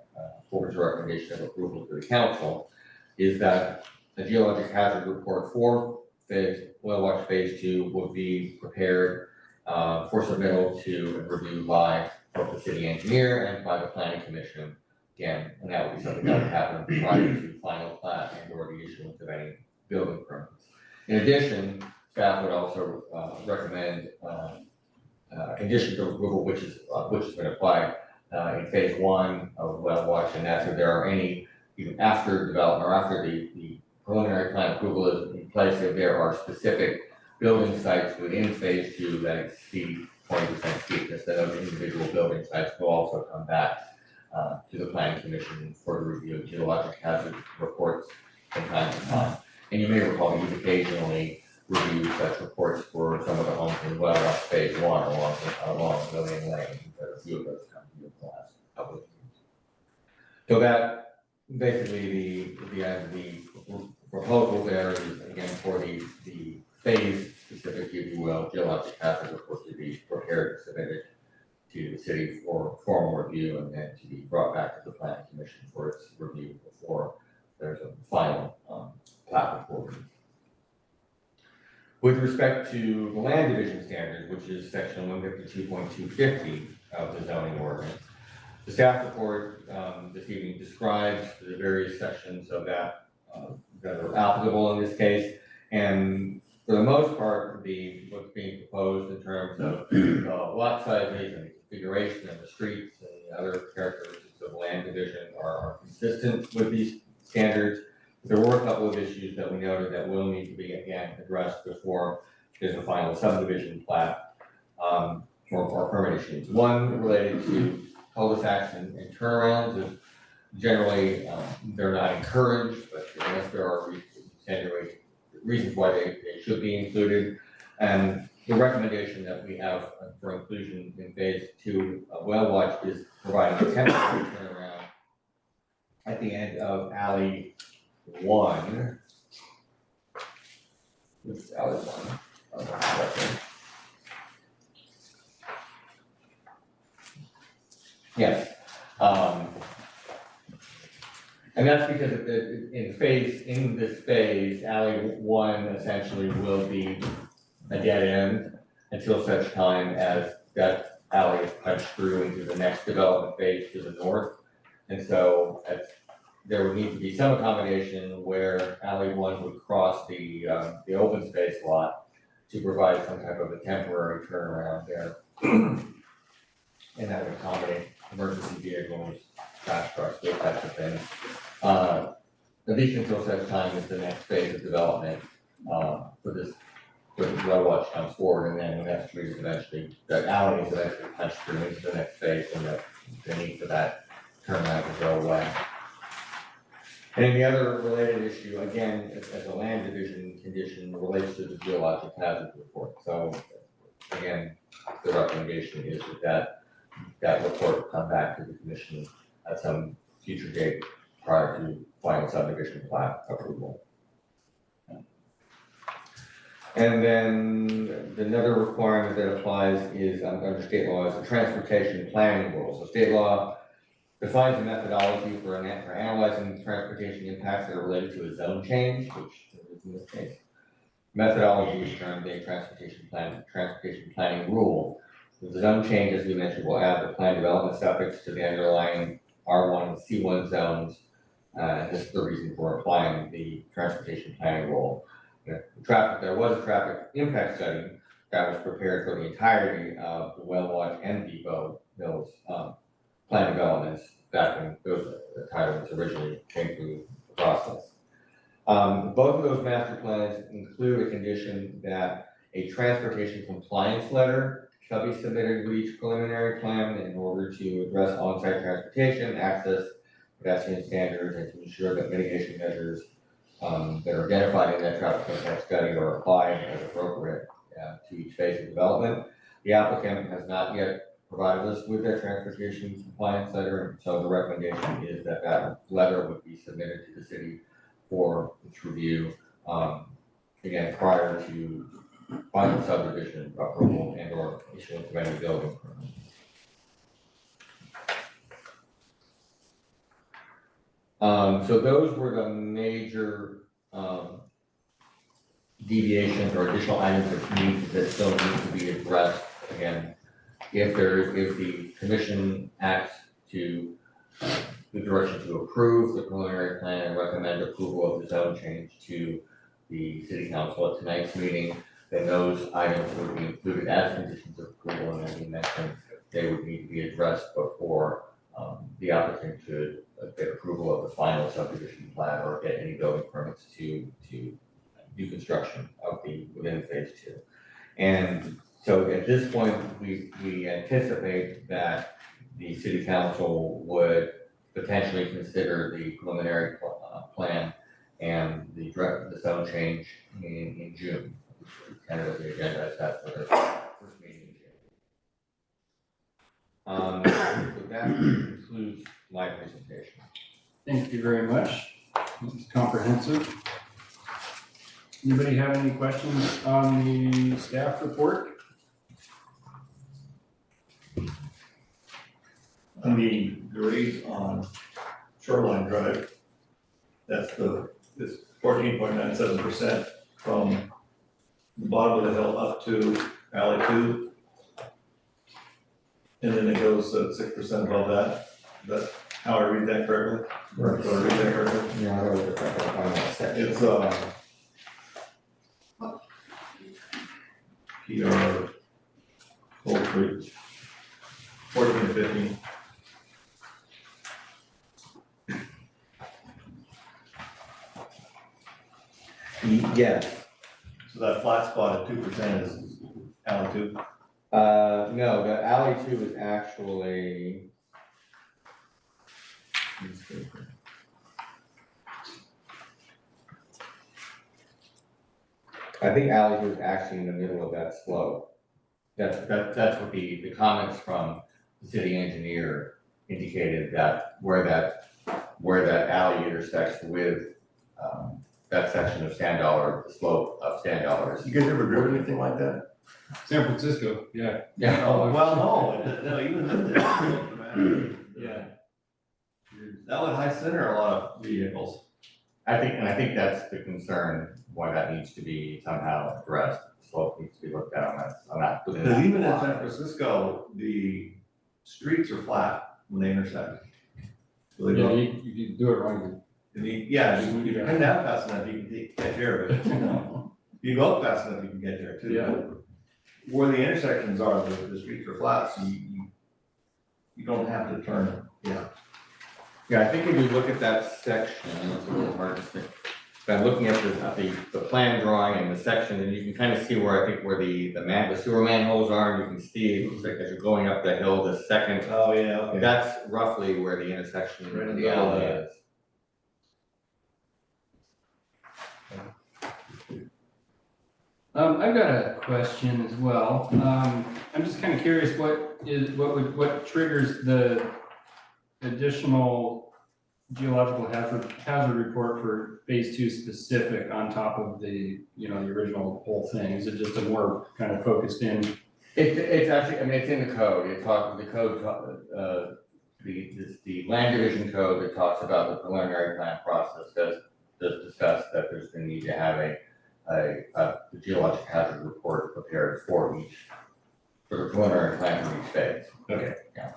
forwards a recommendation of approval to the council, is that a geologic hazard report for Whale Watch Phase 2 will be prepared for submittal to and review by both the city engineer and by the Planning Commission. Again, and that would be something that would happen prior to final plat and or the issuance of any building permits. In addition, staff would also recommend a condition of approval which has been applied in phase 1 of Whale Watch, and that's if there are any, even after development or after the preliminary plan approval is in place, if there are specific building sites within phase 2 that exceed 20% steepness, then those individual building sites will also come back to the Planning Commission for the review of geologic hazard reports from time to time. And you may recall you've occasionally reviewed such reports for some of the homes in Whale Watch Phase 1 along Million Lane. A few of those come to you in the last couple of years. So that basically the proposal there is again for the phase specific, if you will, geologic hazard report to be prepared and submitted to the city for formal review and then to be brought back to the Planning Commission for its review before there's a final plat report. With respect to the land division standard, which is section 152.250 of the zoning ordinance, the staff report this evening describes the various sections of that that are applicable in this case, and for the most part, what's being proposed in terms of lot sizes and configuration of the streets and the other characteristics of land division are consistent with these standards. There were a couple of issues that we noted that will need to be again addressed before there's a final subdivision plat or permit issues. One related to cul-de-sacs and turnarounds. Is generally, they're not encouraged, but unless there are reasons why they should be included. And the recommendation that we have for inclusion in phase 2 of Whale Watch is providing a temporary turnaround at the end of alley 1. This is alley 1. Yes. And that's because in this phase, alley one essentially will be a dead end until such time as that alley is punched through into the next development phase to the north. And so there would need to be some accommodation where alley one would cross the open space lot to provide some type of a temporary turnaround there. And that would accommodate emergency vehicles, trash trucks, those types of things. At least until such time as the next phase of development, for the road watch comes forward, and then when that street is eventually, that alley is eventually punched through into the next phase, and the need for that turnaround will go away. And the other related issue, again, as a land division condition, relates to the geologic hazard report. So again, the recommendation is that report come back to the commission at some future date prior to final subdivision plat approval. And then another requirement that applies is under state law is the transportation planning rule. So state law defines a methodology for analyzing transportation impacts that are related to a zone change, which is in this case. Methodology is termed a transportation planning rule. The zone change, as we mentioned, will add the planned development suffix to the underlying R1 and C1 zones. This is the reason for applying the transportation planning rule. There was a traffic impact study that was prepared for the entirety of the Well Watch and Depoe Mills plan developments back when those titles originally came through the process. Both of those master plans include a condition that a transportation compliance letter shall be submitted with each preliminary plan in order to address on-site transportation, access, pedestrian standards, and to ensure that mitigation measures that are identified in that traffic impact study are applied as appropriate to each phase of development. The applicant has not yet provided us with their transportation compliance letter, and so the recommendation is that that letter would be submitted to the city for its review, again, prior to final subdivision approval and or issuance of any building permit. So those were the major deviations or additional items that still need to be addressed. Again, if the commission acts to the direction to approve the preliminary plan and recommend approval of the zone change to the city council at tonight's meeting, then those items would be included as conditions of approval, and as we mentioned, they would need to be addressed before the applicant could get approval of the final subdivision plan or get any building permits to do construction of within phase 2. And so at this point, we anticipate that the city council would potentially consider the preliminary plan and the zone change in June, kind of the agenda as that for the first meeting in June. So that concludes my presentation. Thank you very much. This is comprehensive. Anybody have any questions on the staff report? On the grade on Shoreline Drive, it's 14.97% from the bottom of the hill up to alley 2. And then it goes 6% above that. That's how I read that correctly? Or do I read that correctly? Yeah, I don't know if I can find that section. It's PR Cold Creek, 14 to 15. Yes. So that flat spot at 2% is alley 2. No, the alley 2 is actually. I think alley 2 is actually in the middle of that slope. That's what the comments from the city engineer indicated, that where that alley intersects with that section of Sand Dollar, the slope of Sand Dollar. You guys ever driven anything like that? San Francisco, yeah. Yeah. Oh, well, no, even then, Yeah. that would high center a lot of vehicles. I think that's the concern, why that needs to be somehow addressed, slope needs to be looked at on that. within Because that even in block. San Francisco, the streets are flat when they intersect. So they Yeah, go, you do it wrong. yeah, if you come down fast enough, you can catch air, but if you go up fast enough, you can catch air too. Yeah. Where the intersections are, the streets are flat, so you don't have to turn, yeah. Yeah, I think if you look at that section, it's a little hard to see. By looking at the plan drawing and the section, and you can kind of see where I think where the sewer manholes are, and you can see, it looks like as you're going up the hill, the second, Oh, yeah, okay. that's roughly where the intersection Right in of the the middle of alley that. is. I've got a question as well. I'm just kind of curious, what triggers the additional geological hazard report for phase 2 specific on top of the, the original whole thing? Is it just a more kind of focused in? It's actually, I mean, it's in the code, the land division code that talks about the preliminary plan process does discuss that there's the need to have a geologic hazard report prepared for the preliminary plan for each phase. Okay. Yeah.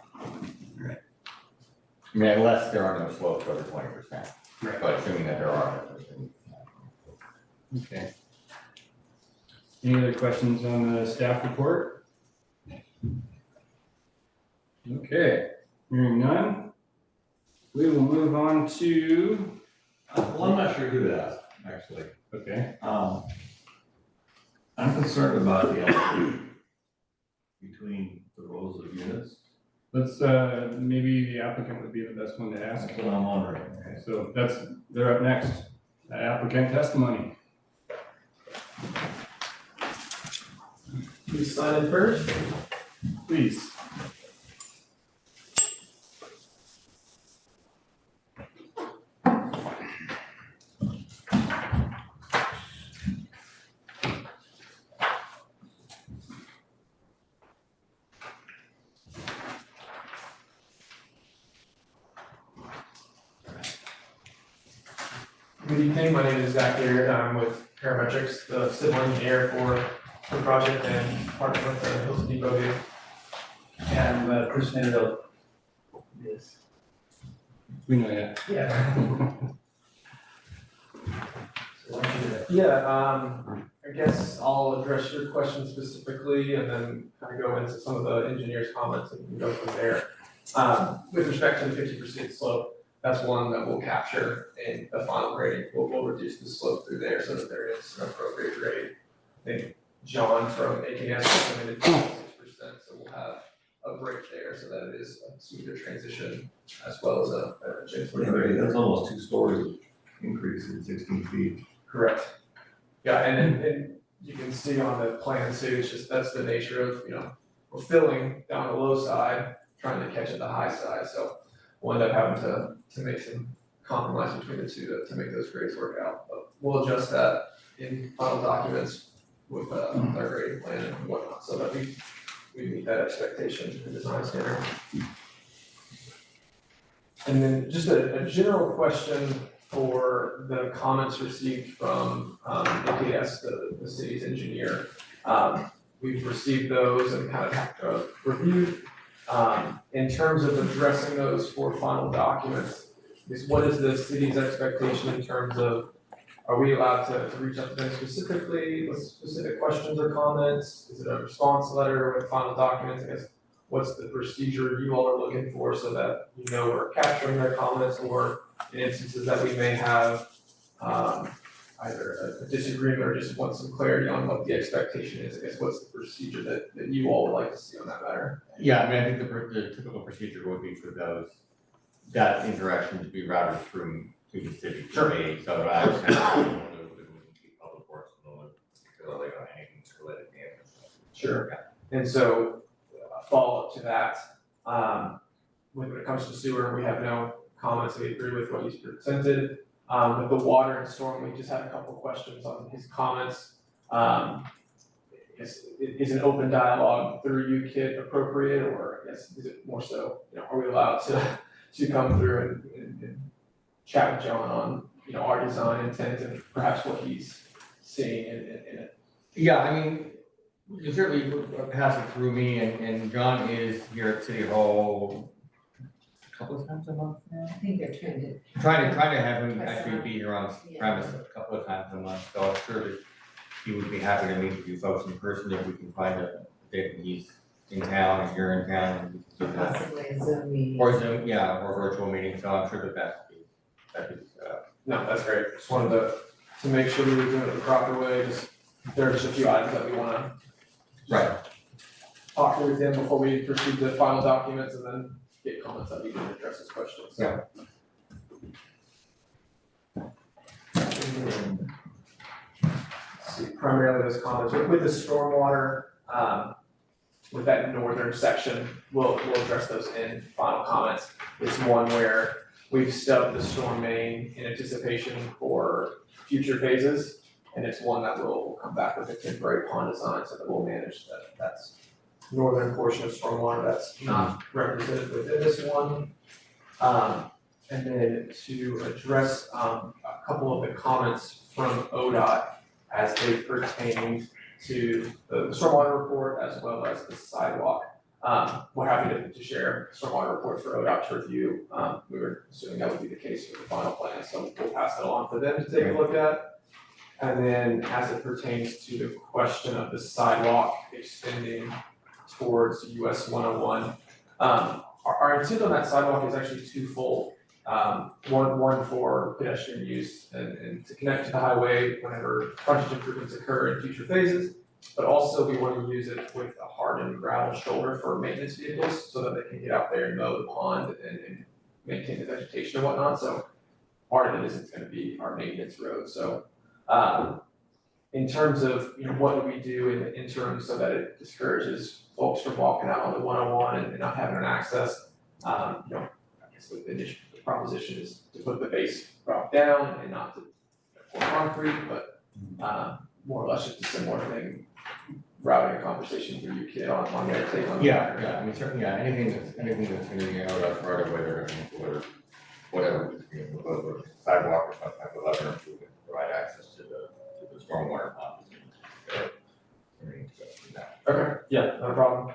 Right. I mean, unless there are no slopes over 20%. Right. But assuming that there are. Okay. Any other questions on the staff report? Okay, hearing none, we will move on to, Well, I'm not sure who to ask, actually. okay, I'm concerned about the altitude between the rows of units. let's, maybe the applicant would be the best one to ask. That's what I'm wondering. Okay, so they're up next. Applicant testimony. Please sign in first. Please. Good evening, my name is Zach Lear, I'm with Parametrics, the civil engineer for the project and partner with the Hills Depot here. And Chris Vanderbilt. Yes. We know that. Yeah. Yeah, I guess I'll address your question specifically and then kind of go into some of the engineer's comments and we can go from there. With respect to the 50% slope, that's one that we'll capture in the final grading. We'll reduce the slope through there so that there is an appropriate grade. I think John from AKS recommended 6%, so we'll have a break there so that it is a smoother transition as well as a gentler Yeah, grade. that's almost 2 stories increase in 16 feet. Correct. Yeah, and you can see on the plan too, it's just, that's the nature of, we're filling down the low side, trying to catch at the high side, so we'll end up having to make some compromise between the two to make those grades work out. But we'll adjust that in final documents with our grading plan and whatnot, so that we meet that expectation and design standard. And then just a general question for the comments received from AKS, the city's engineer. We've received those and kind of reviewed. In terms of addressing those for final documents, what is the city's expectation in terms of, are we allowed to reach out to them specifically with specific questions or comments? Is it a response letter with final documents? I guess, what's the procedure you all are looking for so that we're capturing their comments, or in instances that we may have either a disagreement or just want some clarity on what the expectation is? I guess, what's the procedure that you all would like to see on that matter? Yeah, I mean, I think the typical procedure would be for that interaction to be routed through to the city. Sure. So I was kind of public works, particularly on anything related to the infrastructure. Sure. And so, follow up to that, when it comes to sewer, we have no comments, we agree with what he's presented. With the water and storm, we just had a couple questions on his comments. Is an open dialogue through UKIT appropriate, or I guess is it more so, are we allowed to come through and chat with John on, our design intent and perhaps what he's seeing in it. Yeah, I mean, you certainly pass it through me, and John is here at City Hall a couple of times a month now. I think they're trying to. Trying to have him Twice a actually month. be here on Yeah. premise a couple of times a month, so I'm sure that he would be happy to meet with you folks in person if we can find a date when he's in town and you're in town, and we can do that. Possibly a Zoom meeting. Or Zoom, yeah, or virtual meeting, so I'm sure that'd be No, that's great. Just wanted to make sure we were doing it the proper way. There are just a few items that we wanna right. talk through with him before we proceed to final documents and then get comments that we can address his questions. So. Let's see, primarily those comments with the stormwater, with that northern section, we'll address those in final comments. It's one where we've stubbed the storm main in anticipation for future phases. And it's one that will come back with a temporary pond design so that we'll manage that's northern portion of stormwater that's not represented within this one. And then to address a couple of the comments from ODOT as they pertain to the stormwater report as well as the sidewalk. We're happy to share stormwater report for ODOT to review. We were assuming that would be the case for the final plan, so we'll pass it along for them to take a look at. And then as it pertains to the question of the sidewalk extending towards US 101, our intent on that sidewalk is actually twofold. One for pedestrian use and to connect to the highway whenever frontage improvements occur in future phases. But also we want to use it with a hardened gravel shoulder for maintenance vehicles so that they can get out there and mow the pond and maintain the vegetation and whatnot. So part of it is it's going to be our maintenance road. So in terms of, what do we do in the interim so that it discourages folks from walking out on the 101 and not having an access? I guess the initial proposition is to put the base rock down and not to pour concrete, but more or less just a similar thing, routing a conversation through your kid on their take on. Yeah, I mean, certainly, anything that's gonna be out of right away, they're gonna whatever, whether it's sidewalk or some type of other improvement to provide access to the stormwater pond. Okay, yeah, no problem.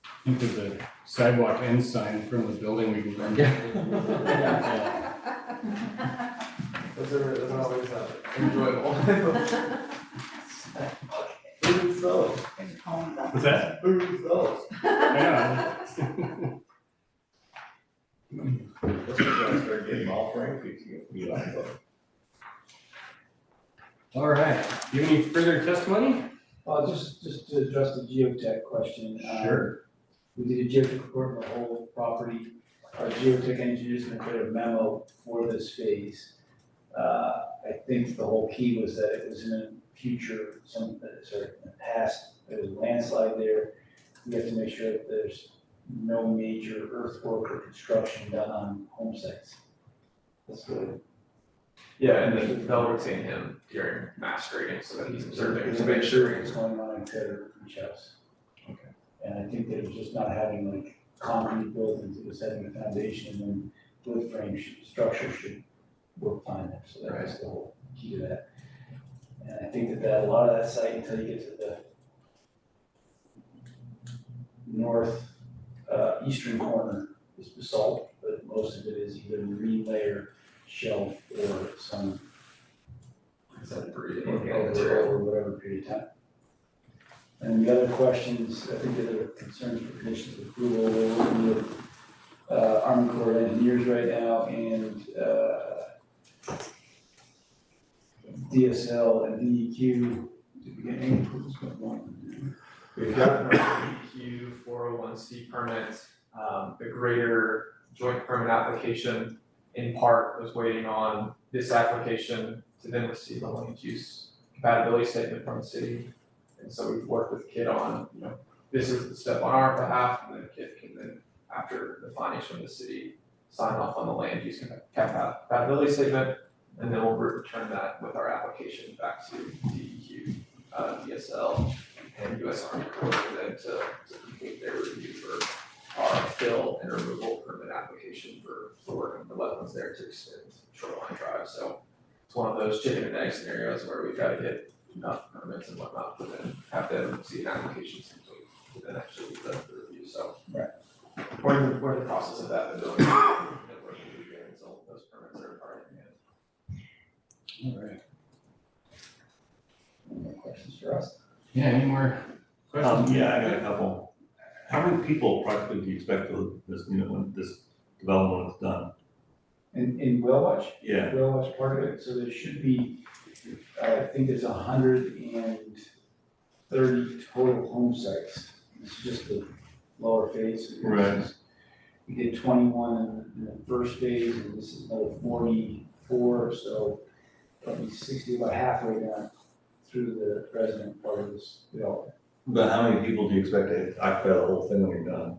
I think with the sidewalk end sign in front of the building, we can run. Those are always enjoyable. Who's those? What's that? Who's those? Yeah. This is gonna start getting all Frank, you like those. All right, do you have any further testimony? Just to address the geotech question. Sure. We did a geotech report on the whole property. Our geotech engineers going to create a memo for this phase. I think the whole key was that it was in the future, in the past, there was a landslide there. We have to make sure that there's no major earthwork or construction done on home sites. That's good. Yeah, and then they'll retain him during mass grading so that he's observing to make sure. What's going on in each house. Okay. And I think that it's just not having like concrete buildings, it was having a foundation and then wood frame structure should work fine there, so that was the whole key to that. And I think that a lot of that site, until you get to the north, eastern corner is basalt, but most of it is either marine layer, shelf, or some over whatever period of time. And the other questions, I think the other concerns for conditions of approval, we're working with Army Corps of Engineers right now and DSL and DEQ. Did we get any approvals going on? We've got a DEQ 401C permit, the greater joint permit application in part was waiting on this application to then receive a land use compatibility statement from the city. And so we've worked with KID on, this is the step on our behalf, and then KID can then, after the findings from the city, sign off on the land use compatibility statement, and then we'll return that with our application back to DEQ, DSL, and US Army Corps for them to complete their review for our fill and removal permit application for working with the wetlands there to extend shoreline drive. So it's one of those chicken and egg scenarios where we've got to get enough permits and whatnot, but then have them see an application complete, and then actually do the review, so. Right. We're in the process of that, and doing, and we're reviewing, so those permits are in hand. All right. Any more questions for us? Yeah, any more questions? Yeah, I got a couple. How many people practically do you expect this, when this development is done? In Whale Watch? Yeah, Whale Watch part of it, so there should be, I think there's 130 total home sites. It's just the lower phase. Right. We did 21 in the first phase, and this is another 44, so probably 60, about halfway down through the resident part of this development. but how many people do you expect to occupy the whole thing when you're done?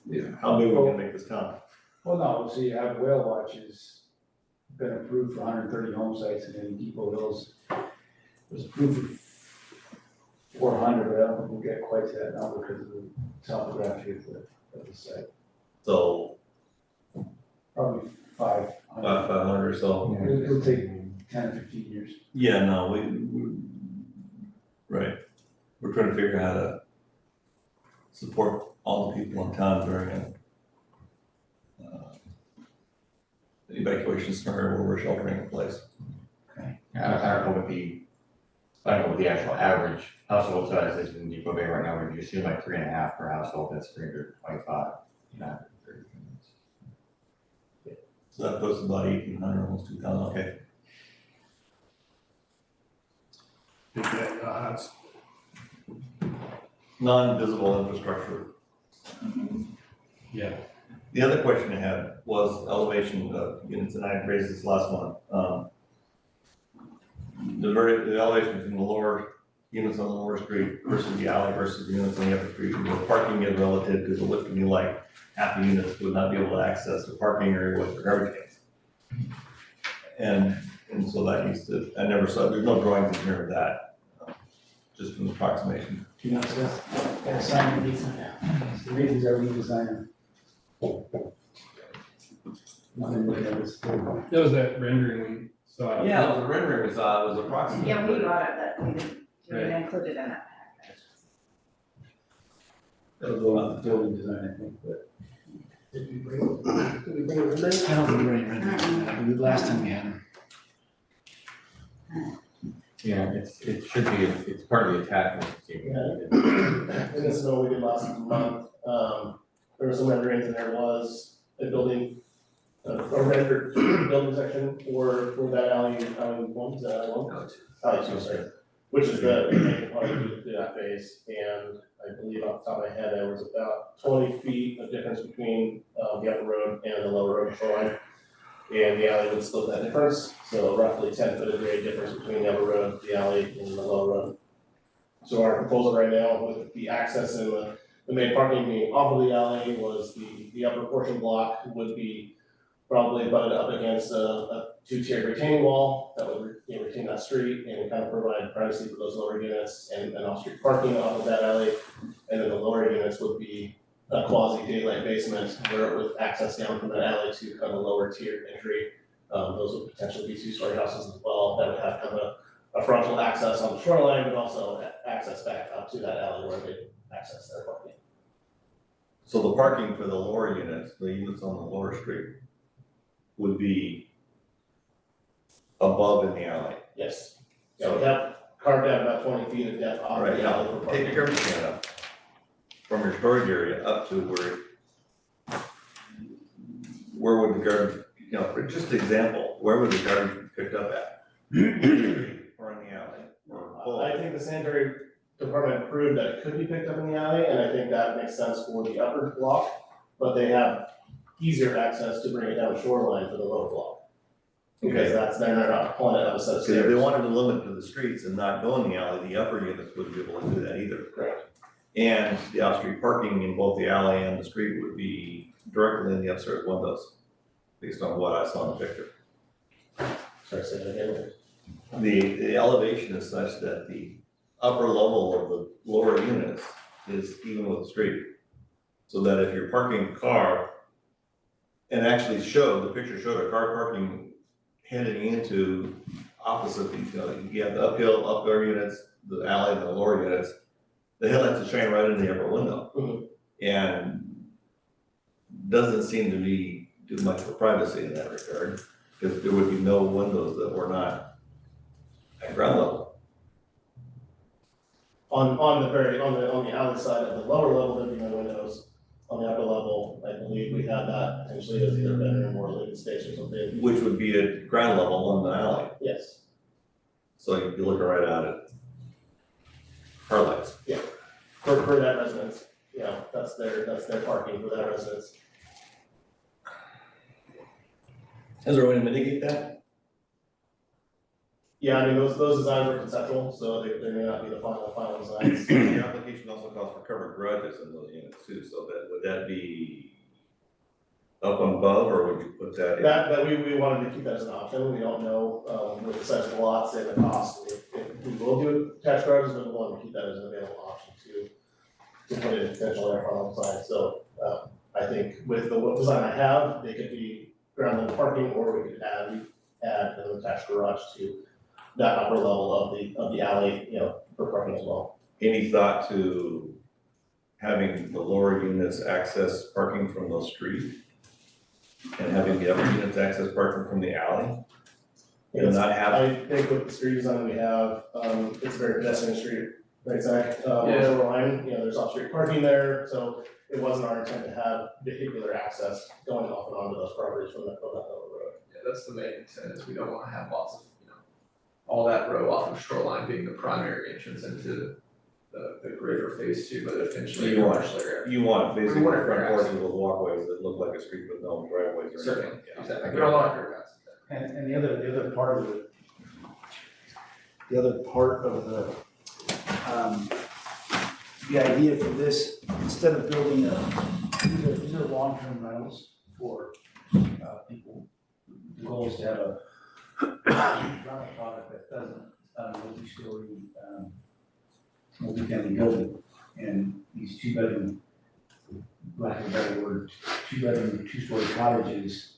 Yeah. How big are we gonna make this town? Well, no, so you have Whale Watch has been approved for 130 home sites, and then Depoe Hills was approved for 400, but I don't think we'll get quite to that number because of the topography of the site. So, Probably 500. 500 or so? It'll take 10 or 15 years. Yeah, no, right. We're trying to figure out how to support all the people in town during an evacuation scenario where we're sheltering in place. I don't know what the actual average household size is in Depoe Bay right now, if you assume like 3.5 per household, that's 325, you know, 30 units. So that puts about 1,800, almost 2,000, okay. That's Non-visible infrastructure. Yeah. The other question I had was elevation of units, and I raised this last month. The elevation between the lower units on the lower street versus the alley versus the units on the upper street, and the parking is relative, because it looked to me like half the units would not be able to access the parking area with their garbage cans. And so that needs to, I never saw, there's no drawings in here of that, just from the approximation. You know, so that's a sign of design. The reasons are we design. Nothing really else. That was that rendering we saw. Yeah, it was a rendering, it was approximate. Yeah, we got it, that we didn't include it in that package. That'll go on the building design, I think, but. Did we bring a rendering? I don't think we're any rendering, I believe last time we had them. Yeah, it should be, it's part of the attachment. And this is what we did last month, there were some renderings and there was a building, a rendered building section for that alley one, is that alley one? Alley two, sorry, which is the main component to that phase, and I believe off the top of my head, there was about 20 feet of difference between the upper road and the lower road shoreline. And the alley would split that difference, so roughly 10 foot of grade difference between the upper road, the alley, and the lower road. So our proposal right now with the access and the main parking being off of the alley was the upper portion block would be probably butted up against a two-tiered retaining wall that would retain that street and kind of provide privacy for those lower units and off-street parking off of that alley. And then the lower units would be a quasi daylight basement where it would access down from that alley to kind of a lower tiered entry. Those would potentially be two-story houses as well that would have kind of a frontal access on the shoreline, but also access back up to that alley where they access their parking. So the parking for the lower units, the units on the lower street, would be above in the alley. Yes. So we have carved out about 20 feet of depth off Right, the alley for now, parking. take your garbage can up from your storage area up to where would the garbage, for just example, where would the garbage be picked up at? Or in the alley? Or I think the sanitary department approved that it could be picked up in the alley, and I think that makes sense for the upper block, but they have easier access to bring it down the shoreline for the lower block. Because they're not pulling it up a set of Because if stairs. they wanted to limit to the streets and not go in the alley, the upper units wouldn't be able to do that either. Correct. And the off-street parking in both the alley and the street would be directly in the upstairs windows, based on what I saw in the picture. Sorry, say that again. The elevation is such that the upper level of the lower units is even with the street. so that if you're parking a car, and actually the picture showed a car parking heading into opposite these, you have the upper units, the alley, and the lower units, the headlights will shine right in the upper window. Mhm. And doesn't seem to be do much for privacy in that regard, because there would be no windows that were not at ground level. On the alley side of the lower level, there'd be no windows. On the upper level, I believe we had that potentially as either a bedroom or living space or something. Which would be at ground level on the alley, Yes, so you'd be looking right at it. Car lights. for that residence, that's their parking for that residence. Is there a way to mitigate that? Yeah, I mean, those designs were conceptual, so they may not be the final designs. The application also calls for covered garages in those units too, so would that be up and above, or would you put that in? That we wanted to keep that as an option. We don't know, with the size of the lots and the cost, if we will do attached garages, but we want to keep that as an available option to put in potential air funnel design. So, I think with the design I have, they could be ground level parking, or we could add an attached garage to that upper level of the alley, for parking as well. Any thought to having the lower units access parking from the street? And having the upper units access parking from the alley? And not have, I think with the street design we have, it's a very pedestrian street, right, Zach? Yeah. Line, there's off-street parking there, so it wasn't our intent to have vehicular access going off and onto those properties from that road. Yeah, that's the main intent, is we don't wanna have lots of, all that row off of shoreline being the primary entrance into the greater phase two, but eventually You want- commercial area. you want basically We want front fair porches access. with walkways that look like a street with no driveways or anything. Certainly, Yeah. exactly, we don't want fair access. And the other part of it, the other part of the idea for this, instead of building these are long-term rentals for, people. The goal is to have a rental product that doesn't, multi-story, multi-family building. And these two-bedroom, lack of a better word, two-bedroom, two-story cottages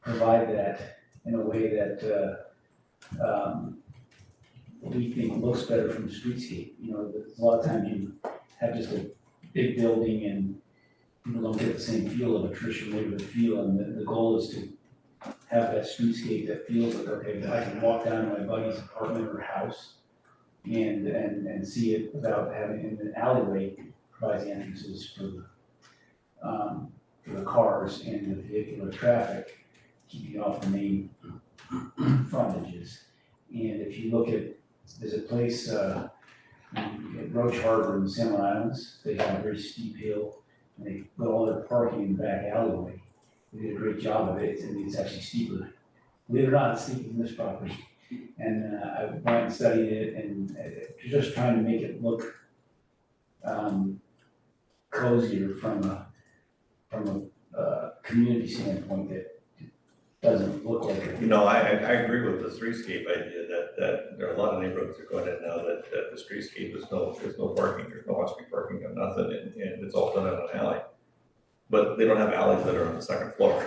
provide that in a way that, we think looks better from the streetscape. A lot of times you have just a big building and people don't get the same feel of a traditional neighborhood feel, and the goal is to have that streetscape that feels like, okay, I can walk down to my buddy's apartment or house and see it without having, in an alleyway provides the entrances for the cars and the vehicular traffic, keeping off the main frontages. And if you look at, there's a place, at Roach Harbor in the Salmon Islands, they have a very steep hill, and they put all their parking in the back alleyway. They did a great job of it, and it's actually steeper. Believe it or not, it's steeper than this property. And I went and studied it, and just trying to make it look cozier from a community standpoint that doesn't look like it. I agree with the streetscape idea that there are a lot of neighborhoods that are going in now that the streetscape is there's no parking, there's no on-street parking, or nothing, and it's all done in an alley. But they don't have alleys that are on the second floor.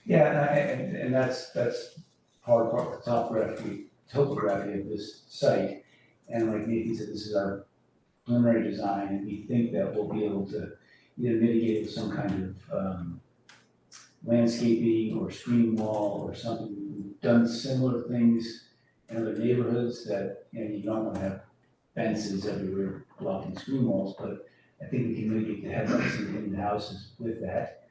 Yeah, and that's part of the topography of this site. And like Nathan said, this is our preliminary design, and we think that we'll be able to either mitigate with some kind of landscaping or screen wall or something. We've done similar things in other neighborhoods that, you don't want to have fences everywhere blocking screen walls, but I think we can mitigate the headlights in the houses with that.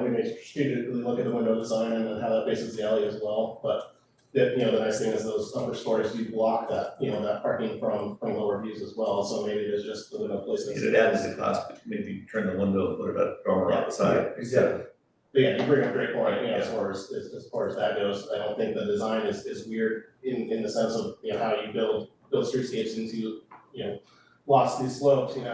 We may strategically look at the window design and then how that faces the alley as well, but the nice thing is those upper stories do block that, that parking from lower views as well, so maybe there's just the window placement. It adds to the cost, maybe turn the window, put it up, dormer on the side. Exactly. But yeah, you bring up a great point, as far as that goes. I don't think the design is weird in the sense of, how you build streetscapes into, lots of these slopes, and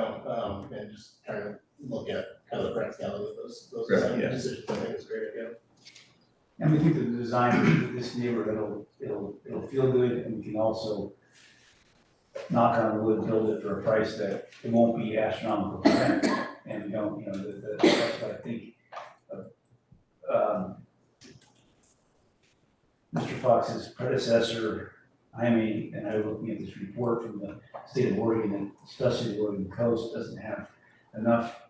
just trying to look at kind of the practicality of those design decisions. I think it's a great idea. And we think that the design of this neighborhood, it'll feel good, and we can also, knock on wood, build it for a price that it won't be astronomical. And we don't, that's what I think. Mr. Fox's predecessor, Jaime, and I were looking at this report from the state of Oregon, and especially the Oregon coast doesn't have enough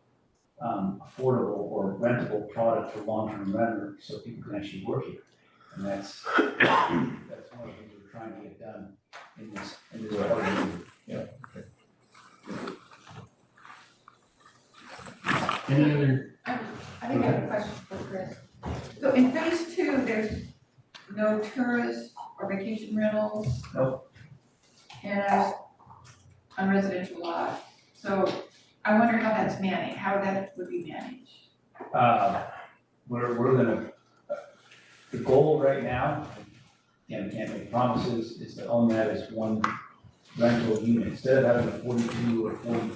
affordable or rentable product for long-term renters, so people can actually work here. And that's one of the things we're trying to get done in this part of the. Any other? I think I have a question for Chris. So in phase 2, there's no tourist or vacation rentals? Nope. And on residential lots. So I wonder how that's managed, how that would be managed. We're gonna, the goal right now, and can't make promises, is to own that as one rental unit. Instead of having a 42 or 40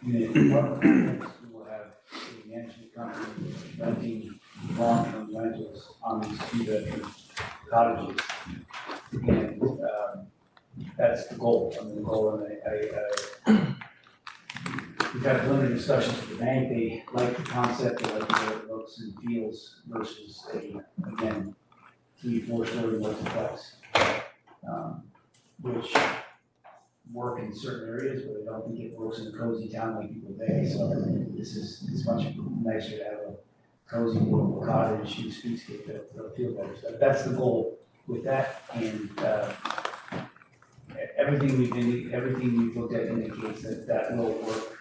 unit apartment complex, we will have a management company renting long-term rentals on these 2-bedroom cottages. And that's the goal. I mean, the goal, and we've had preliminary discussions with the bank. They like the concept, they like the way it looks and feels versus again, 3-4 story multiplex, which work in certain areas, but I don't think it works in a cozy town like people think. So it's much nicer to have a cozy little cottage, and streetscape that'll feel better. So that's the goal with that, and everything we've looked at indicates that will work.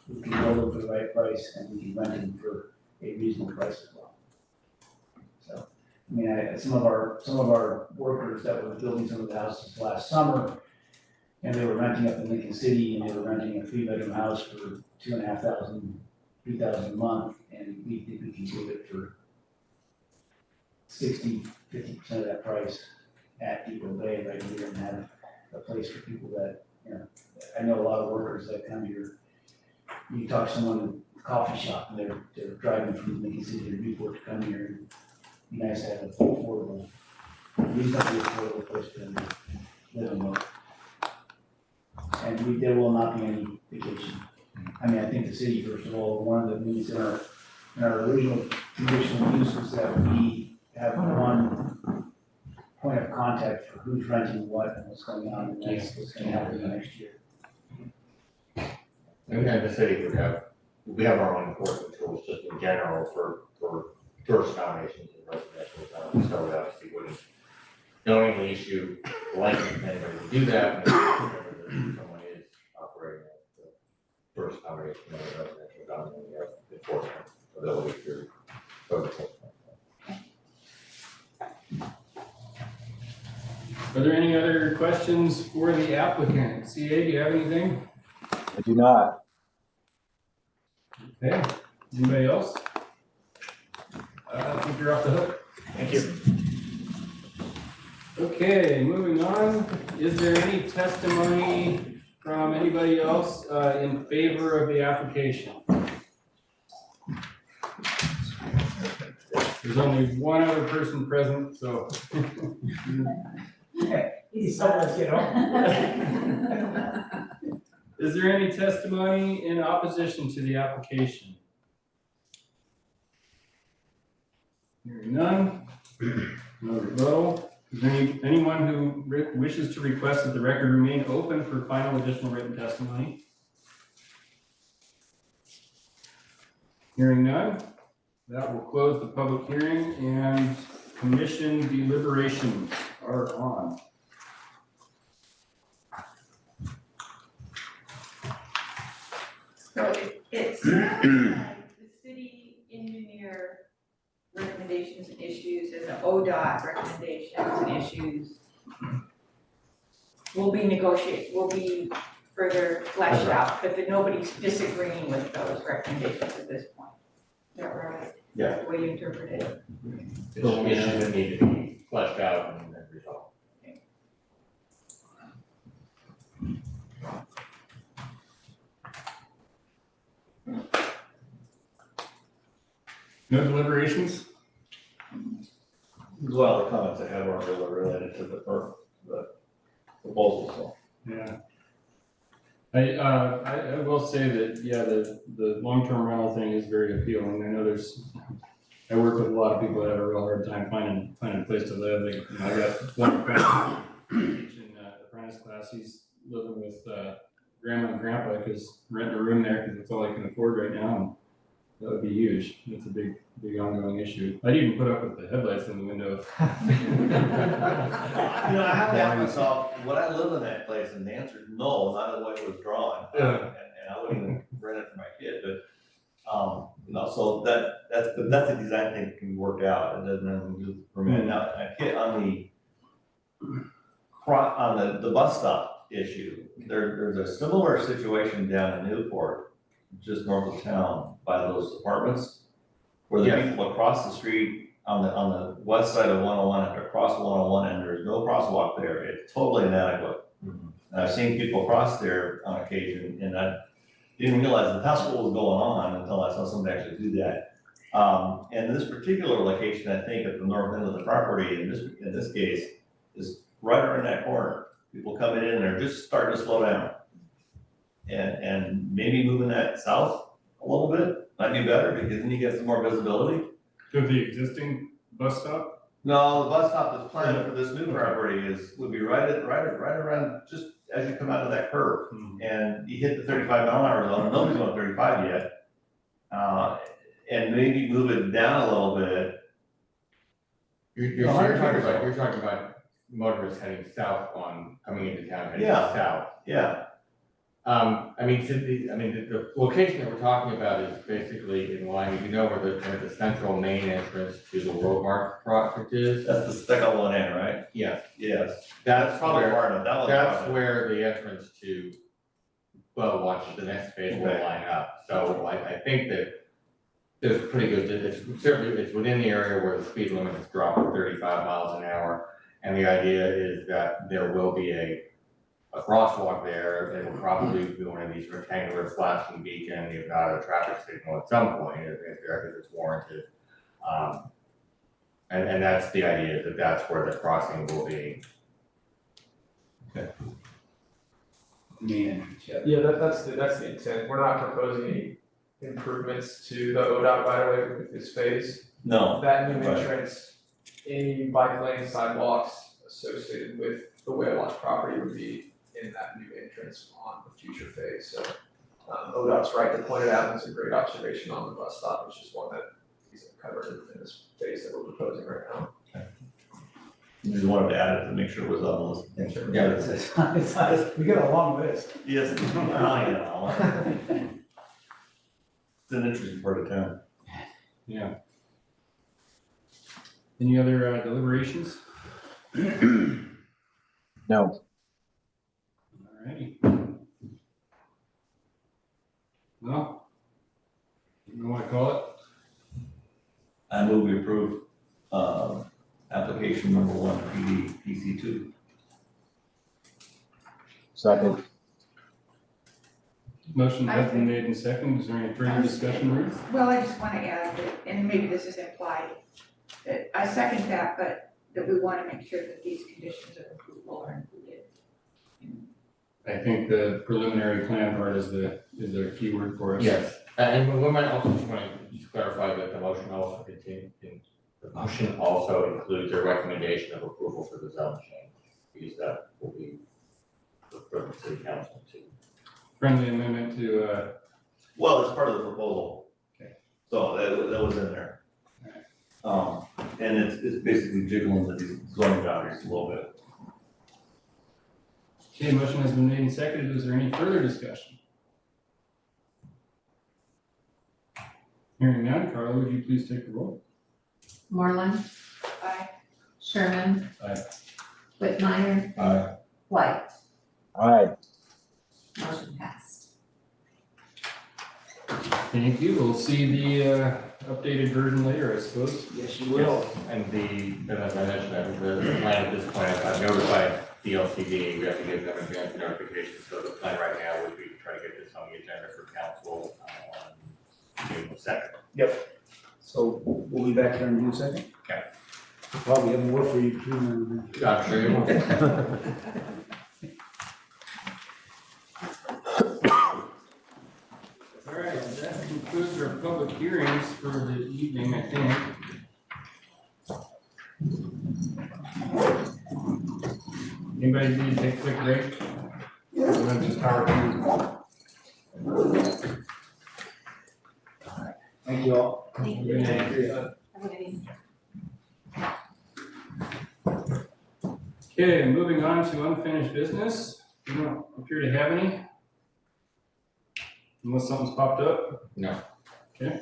We can build them for the right price, and we can rent them for a reasonable price as well. So, I mean, some of our workers that were building some of the houses last summer, and they were renting up in Lincoln City, and they were renting a 3-bedroom house for $2,500, $3,000 a month, and we think we can do it for 50% of that price at Depoe Bay right here, and have a place for people that, I know a lot of workers that come here. You talk to someone in a coffee shop, and they're driving from Lincoln City to Newport to come here, and it'd be nice to have an affordable, reasonably affordable place for them to live and work. And there will not be any vacation. I mean, I think the city, first of all, one of the things in our original conditional use was that we have one point of contact for who's renting what and what's going on, and that's what's gonna happen the next year. And the city we have our own enforcement tools just in general for tourist accommodations and residential zones, so we obviously wouldn't knowingly issue a license to anybody to do that, but if someone is operating a tourist accommodation in a residential zone, then we have enforcement ability through code enforcement. Are there any other questions for the applicant? CA, do you have anything? I do not. Okay, anybody else? I think you're off the hook. Thank you. Okay, moving on. Is there any testimony from anybody else in favor of the application? There's only one other person present, so. Is there any testimony in opposition to the application? Hearing none. No rebuttal. Is there anyone who wishes to request that the record remain open for final additional written testimony? Hearing none. That will close the public hearing, and commission deliberations are on. So it's the city engineer recommendations and issues and the ODOT recommendations and issues will be negotiated, will be further fleshed out, but nobody's disagreeing with those recommendations at this point. Is that right? Yeah. The way you interpret it? It's issues that need to be fleshed out and then resolved. No deliberations? Well, the comments I had weren't really related to the proposal, so. Yeah. I will say that, yeah, the long-term rental thing is very appealing. I know I work with a lot of people that have a real hard time finding a place to live. Like, I got one friend in apprentice class, he's living with grandma and grandpa, because renting a room there, because it's all I can afford right now. And that would be huge. It's a big ongoing issue. I'd even put up with the headlights in the window. I have to ask myself, would I live in that place? And the answer is no, not the way it was drawn. Yeah. And I wouldn't even rent it for my kid, but, so that's a design thing that can be worked out. It doesn't have to do with permit. Now, on the bus stop issue, there's a similar situation down in Newport, just north of town, by those apartments, where the people across the street on the west side of 101 have to cross 101, and there's no crosswalk there. It's totally inadequate. And I've seen people cross there on occasion, and I didn't realize that that's what was going on until I saw somebody actually do that. And this particular location, I think, at the north end of the property, in this case, is right around that corner. People coming in and they're just starting to slow down. And maybe moving that south a little bit might be better, because then you get some more visibility. To the existing bus stop? No, the bus stop that's planned for this new property would be right around, just as you come out of that curve. And you hit the 35-mile-an-hour zone, nobody's going 35 yet. And maybe move it down a little bit. You're talking about motorists heading south coming into town heading south. Yeah. The location that we're talking about is basically in line, you know, where the central main entrance to the World Market project is. That's the stucco one in, right? Yes. Yes. That's probably where, part of that. that's where the entrance to, well, watch the next phase will line up. So I think that there's pretty good, it's within the area where the speed limit is dropped to 35 miles an hour. And the idea is that there will be a crosswalk there. It will probably be one of these rectangular flashing beacon, if not a traffic signal at some point, if it's warranted. And that's the idea, that that's where the crossing will be. Okay. Main entrance, yeah. Yeah, that's the intent. We're not proposing any improvements to the ODOT right away with this phase. No. That new Right. entrance, any bike lane sidewalks associated with the Whale Watch property would be in that new entrance on the future phase. So ODOT's right to point it out, and it's a great observation on the bus stop, which is one that is covered in this phase that we're proposing right now. Just wanted to add it to make sure it was on the list. Thanks, sir. Yeah, it's not, we got a long list. Yes. It's an interesting part of town. Yeah. Any other deliberations? No. Alrighty. Well, you know what I call it? I move we approve, application number 1, PC2. Second. Motion has been made and seconded. Is there any further discussion, Ruth? Well, I just want to add that, and maybe this is implied, that I second that, but that we want to make sure that these conditions of approval are included. I think the preliminary plan part is the key word for us. Yes, and we might also want to just clarify that the motion also includes a recommendation of approval for the zone change, because that will be for the city council to. Friendly amendment to, Well, it's part of the proposal. Okay. So that was in there. And it's basically jiggling the zoning boundaries a little bit. okay, motion has been made and seconded. Is there any further discussion? Hearing none, Carla, would you please take the roll? Moreland, Aye. Sherman. Aye. Whitmire, Aye. White, Aye. motion passed. Thank you. We'll see the updated version later, I suppose. Yes, you will. And as I mentioned, the plan at this point, I've notified the LCD, we have to give them advance notification, so the plan right now would be to try to get this on the agenda for council on June 2nd. Yep. So we'll be back here on June 2nd? Okay. Probably have more for you too. I'm sure you will. think. Anybody need to take a quick break? We're gonna just power through. Thank you all. Thank Good night. Have a good evening. Okay, moving on to unfinished business. We don't appear to have any. Unless something's popped up. No. Okay.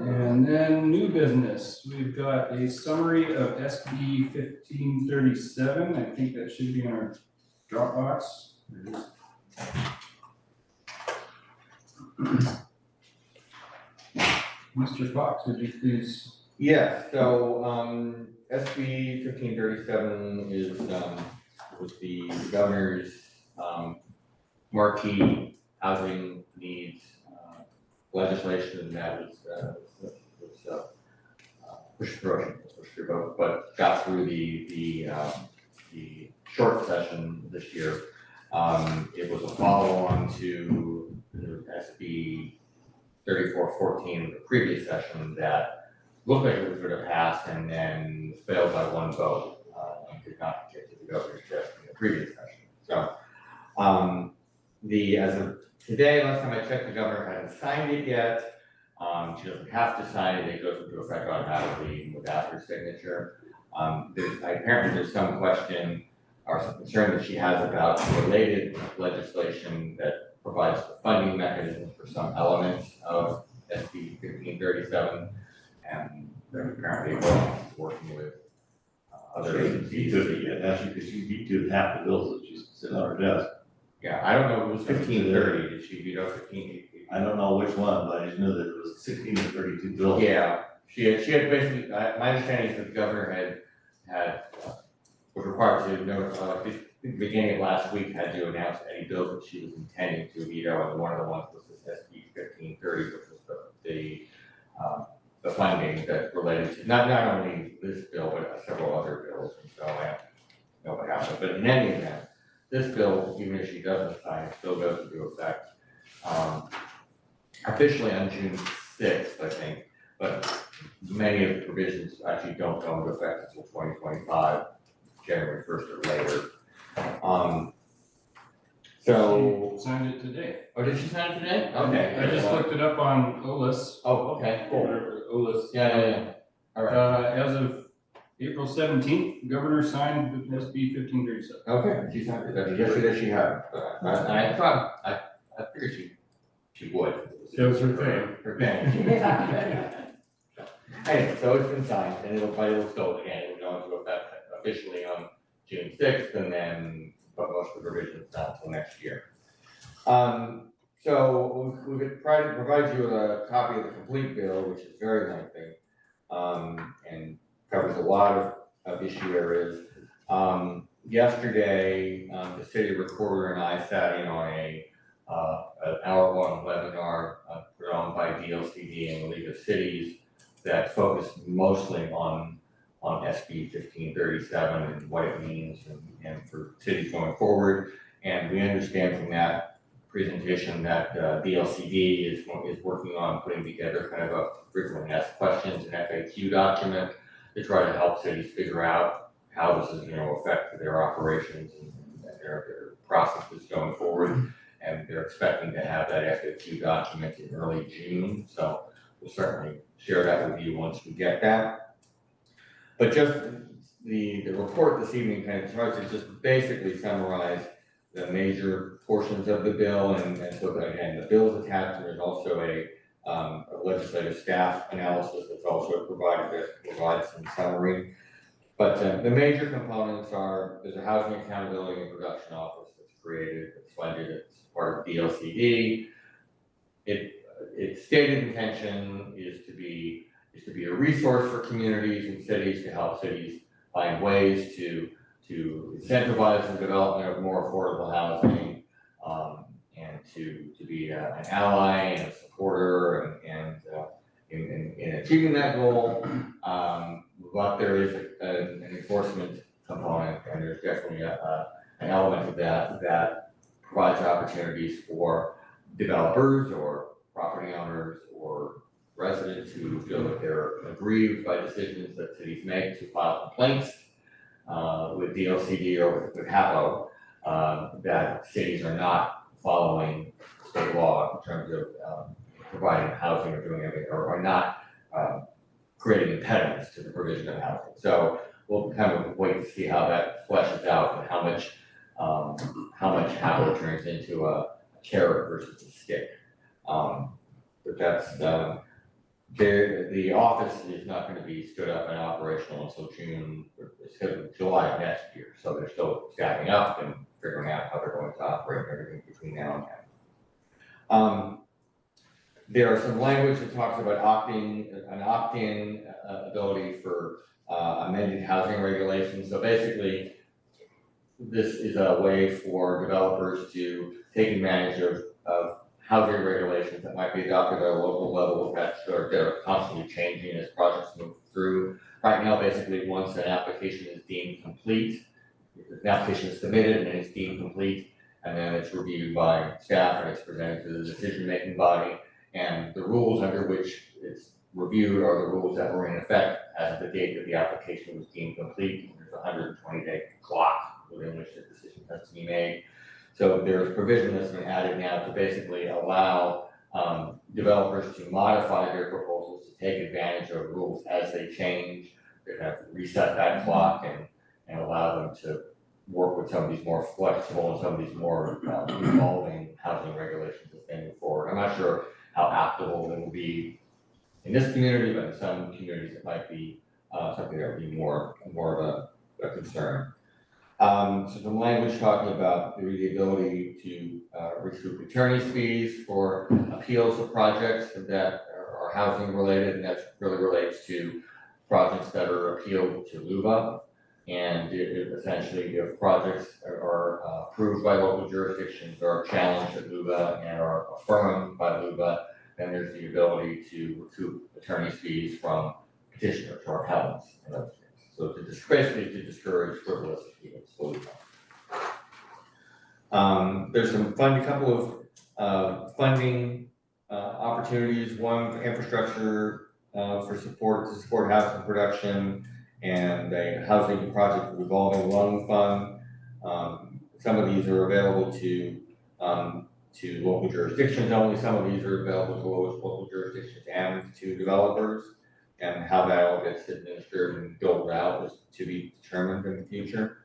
And then new business, we've got a summary of SB 1537. I think that should be in our Dropbox. There it is. Mr. Fox, would you please? Yes, so, SB 1537 is, was the governor's, marquee housing needs, legislation that was pushed through, but got through the short session this year. It was a follow-on to the SB 3414, the previous session, that looked like it was going to pass and then failed by one vote, and did not get to the governor's desk in the previous session. So, as of today, last time I checked, the governor hadn't signed it yet. She doesn't have to sign it, it goes into effect automatically without her signature. Apparently there's some question or some concern that she has about related legislation that provides the funding mechanism for some elements of SB 1537. And they're apparently working with other agencies. That's because she vetoed half the bills that she's sitting on her desk. Yeah, I don't know, it was 1530, did she veto 1580? I don't know which one, but I just knew that it was 16 to 32 bills. Yeah, she had basically, my understanding is that the governor was required to notify, at the beginning of last week, had to announce any bills that she was intending to veto, and one of the ones was this SB 1530, which was the funding that related to not only this bill, but several other bills, and so I don't know what happened, but in any event, this bill, even if she doesn't sign it, still goes into effect officially on June 6th, I think, but many of the provisions actually don't go into effect until 2025, January 1st or later. So. She signed it today. Oh, did she sign it today? Okay. I just looked it up on OLIS. Oh, okay, cool. OLIS. Yeah. All right. As of April 17th, the governor signed the SB 1537. Okay, she signed it. Yesterday she had. I thought, I figured she would. It was her thing. Her thing. Anyway, so it's been signed, and it'll still, again, it'll go into effect officially on June 6th, and then, but most of the revisions not until next year. So we could provide you with a copy of the complete bill, which is very lengthy, and covers a lot of issue areas. Yesterday, the city recorder and I sat in on an hour-long webinar put on by DLCD and the League of Cities that focused mostly on SB 1537 and what it means and for cities going forward. And we understand from that presentation that DLCD is working on putting together kind of a frequently asked questions and FAQ document to try to help cities figure out how this is going to affect their operations and their processes going forward. And they're expecting to have that FAQ document in early June. So we'll certainly share that with you once we get that. But just the report this evening kind of tries to just basically summarize the major portions of the bill. And so that, again, the bill is attached, and there's also a legislative staff analysis that's also provided that provides some summary. But the major components are, there's a housing accountability and production office that's created, that's funded, it's part of DLCD. Its stated intention is to be a resource for communities and cities to help cities find ways to incentivize the development of more affordable housing, and to be an ally and a supporter and in achieving that goal. But there is an enforcement component, and there's definitely an element of that provides opportunities for developers or property owners or residents who feel that they're aggrieved by decisions that cities make to file complaints with DLCD or with HAPO, that cities are not following state law in terms of providing housing or doing everything, or not creating impediments to the provision of housing. So we'll kind of wait to see how that fleshes out and how much HAPO turns into a carrot versus a stick. But that's the office is not going to be stood up and operational until July of next year. So they're still staffing up and figuring out how they're going to operate everything between now and then. There are some language that talks about an opt-in ability for amended housing regulations. So basically, this is a way for developers to take advantage of housing regulations that might be adopted at a local level that are constantly changing as projects move through. Right now, basically, once an application is deemed complete, the application is submitted and then it's deemed complete, and then it's reviewed by staff and it's presented to the decision-making body. And the rules under which it's reviewed are the rules that were in effect as of the date that the application was deemed complete. There's a 120-day clock within which the decision has to be made. So there's provision that's been added now to basically allow developers to modify their proposals to take advantage of rules as they change. They're going to reset that clock and allow them to work with some of these more flexible and some of these more evolving housing regulations as they move forward. I'm not sure how applicable it will be in this community, but in some communities it might be something that would be more of a concern. So the language talking about the ability to recoup attorney's fees for appeals of projects that are housing related, and that really relates to projects that are appealed to LUBA. And essentially, if projects are approved by local jurisdictions or are challenged at LUBA and are affirmed by LUBA, then there's the ability to recoup attorney's fees from petitioners or appellants and those things. So basically to discourage frivolous appeals. There's a couple of funding opportunities. One for infrastructure to support housing production, and a housing project revolving loan fund. Some of these are available to local jurisdictions only. Some of these are available to local jurisdictions and to developers. And how that all gets administered and doled out is to be determined in the future.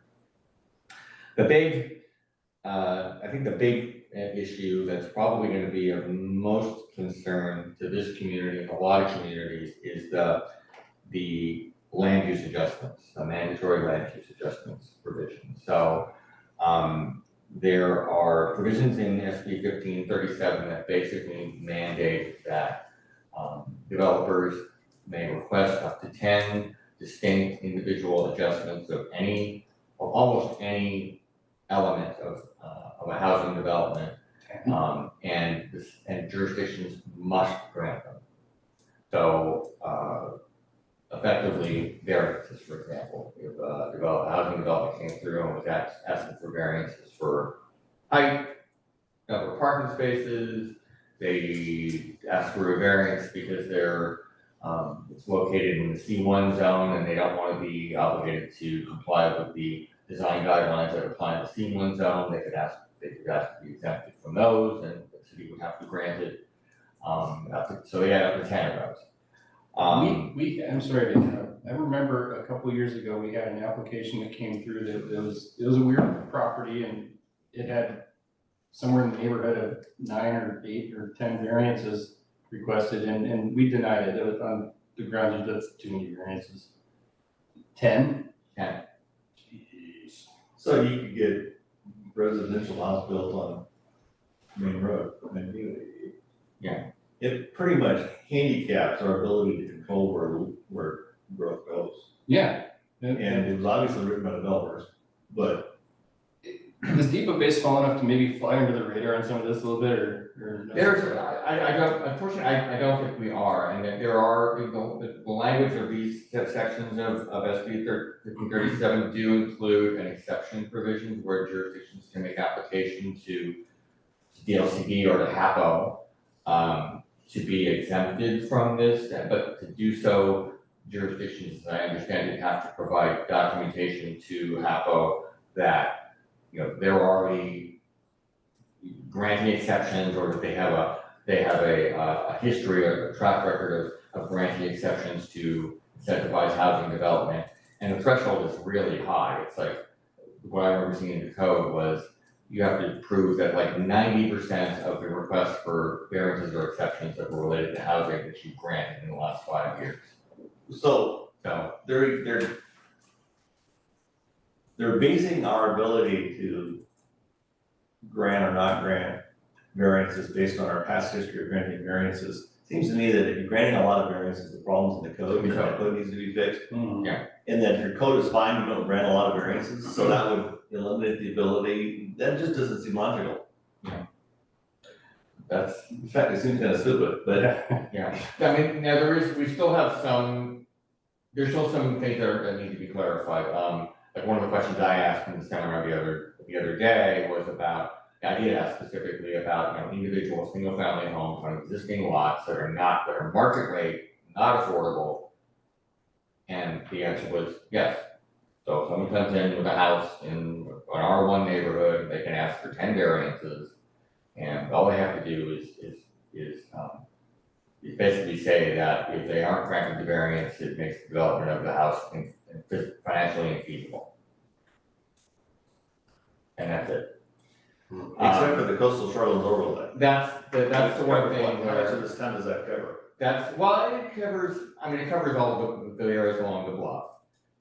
I think the big issue that's probably going to be of most concern to this community and a lot of communities is the land use adjustments, the mandatory land use adjustments provision. So there are provisions in SB 1537 that basically mandate that developers may request up to 10 distinct individual adjustments of almost any element of a housing development, and jurisdictions must grant them. So effectively, variances, for example, if housing development came through and was asking for variances for height, number of parking spaces, they ask for a variance because it's located in the C1 zone and they don't want to be obligated to comply with the design guidelines that apply in the C1 zone. They could ask to be exempted from those, and the city would have to grant it. So they had up to 10 of those. I'm sorry to interrupt. I remember a couple of years ago, we had an application that came through that it was a weird property, and it had somewhere in the neighborhood of 9 or 8 or 10 variances requested, and we denied it. It was on the grounds that that's too many variances. 10? 10. Jeez. So you could get residential house built on main road, Yeah. It pretty much handicaps our ability to control where growth goes. Yeah. And it was obviously written by developers, but is Depoe base small enough to maybe fly under the radar on some of this a little bit, or no? Unfortunately, I don't think we are, and that there are, the language of these sections of SB 1537 do include an exception provision where jurisdictions can make application to DLCD or to HAPO to be exempted from this, but to do so, jurisdictions, as I understand it, have to provide documentation to HAPO that, you know, they're already granting exceptions, or that they have a history or a track record of granting exceptions to incentivize housing development. And the threshold is really high. It's like, what I remember seeing in the code was you have to prove that like 90% of the requests for variances or exceptions that were related to housing that you've granted in the last 5 years. So they're basing our ability to grant or not grant variances based on our past history of granting variances. Seems to me that if you're granting a lot of variances, the problems in the code, and that code needs to be fixed. Yeah. And that your code is fine, you don't grant a lot of variances, so that would eliminate the ability, that just doesn't seem logical. Yeah. That's, in fact, it seems kind of stupid, but. Yeah, I mean, now there's still some things that need to be clarified. Like one of the questions I asked in the seminar the other day was about, I did ask specifically about, you know, individual single-family homes on existing lots that are market rate, not affordable. And the answer was yes. So if someone comes in with a house in an R1 neighborhood, they can ask for 10 variances, and all they have to do is basically say that if they aren't granted the variance, it makes the development of the house financially infeasible. And that's it. Except for the coastal shoreline overlay. That's the one thing How much where of this town does that cover? it covers all the areas along the bluff.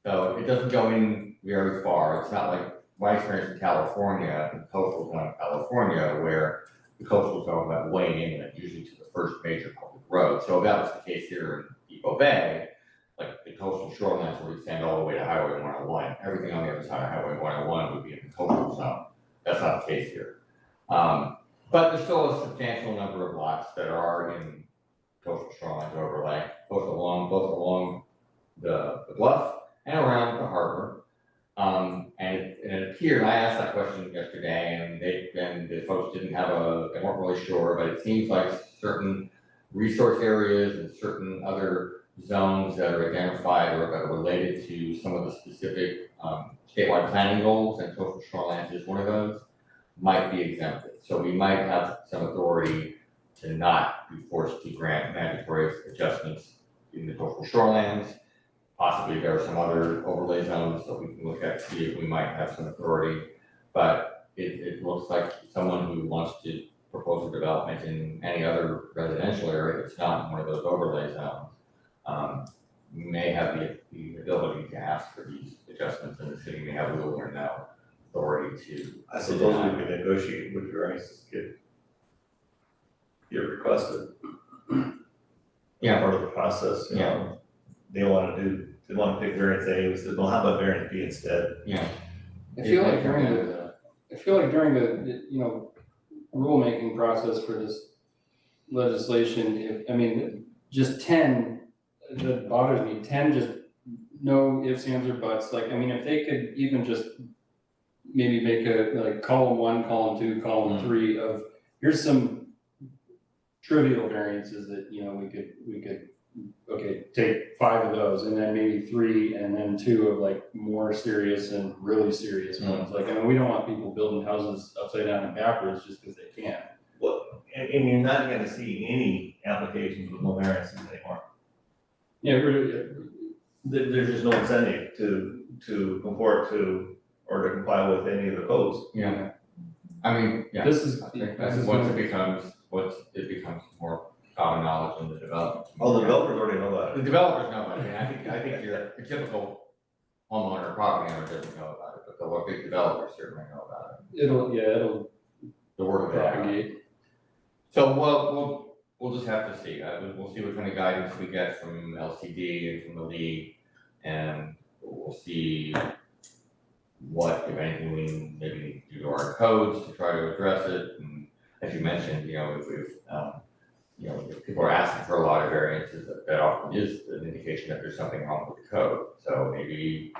So it doesn't go in very far. It's not like my experience in California, in coastal zone of California, where the coastal zone went way inland, usually to the first major public road. So if that was the case here in Depoe Bay, like the coastal shorelines would extend all the way to Highway 101. Everything on the other side of Highway 101 would be in the coastal zone. That's not the case here. But there's still a substantial number of lots that are in coastal shorelines overlay, both along the bluff and around the harbor. And it appeared, I asked that question yesterday, and the folks they weren't really sure, but it seems like certain resource areas and certain other zones that are identified or that are related to some of the specific statewide planning goals, and coastal shorelines is one of those, might be exempted. So we might have some authority to not be forced to grant mandatory adjustments in the coastal shorelands. Possibly there are some other overlay zones that we can look at, see if we might have some authority. But it looks like someone who wants to propose a development in any other residential area that's not in one of those overlay zones may have the ability to ask for these adjustments, and the city may have little or no authority to. I suppose we could negotiate with variances, get requested. Yeah. Part of the process, you know, they want to pick variance A, we said, well, how about variance B instead? Yeah. I feel like during the you know, rulemaking process for this legislation, just 10, that bothers me, 10, just no ifs, ands, or buts. Like, I mean, if they could even just maybe make column 1, column 2, column 3 of, here's some trivial variances that, you know, we could okay, take 5 of those, and then maybe 3, and then 2 of like more serious and really serious ones. Like, I mean, we don't want people building houses upside down and backwards just because they can. Well, and you're not gonna see any applications with no variances anymore. Yeah, There's just no incentive to comport to or to comply with any of the codes. Yeah. I mean, yeah. This is Once it becomes more common knowledge in the development. Oh, the developers already know about The it. developers know about it. I think your typical homeowner or property owner doesn't know about it, but the big developers certainly know about it. It'll The word of mouth. propagate. So we'll just have to see. We'll see what kind of guidance we get from LCD and from the league, and we'll see what, if anything, we maybe need to do to our codes to try to address it. And as you mentioned, you know, if people are asking for a lot of variances, that often is an indication that there's something wrong with the code. So maybe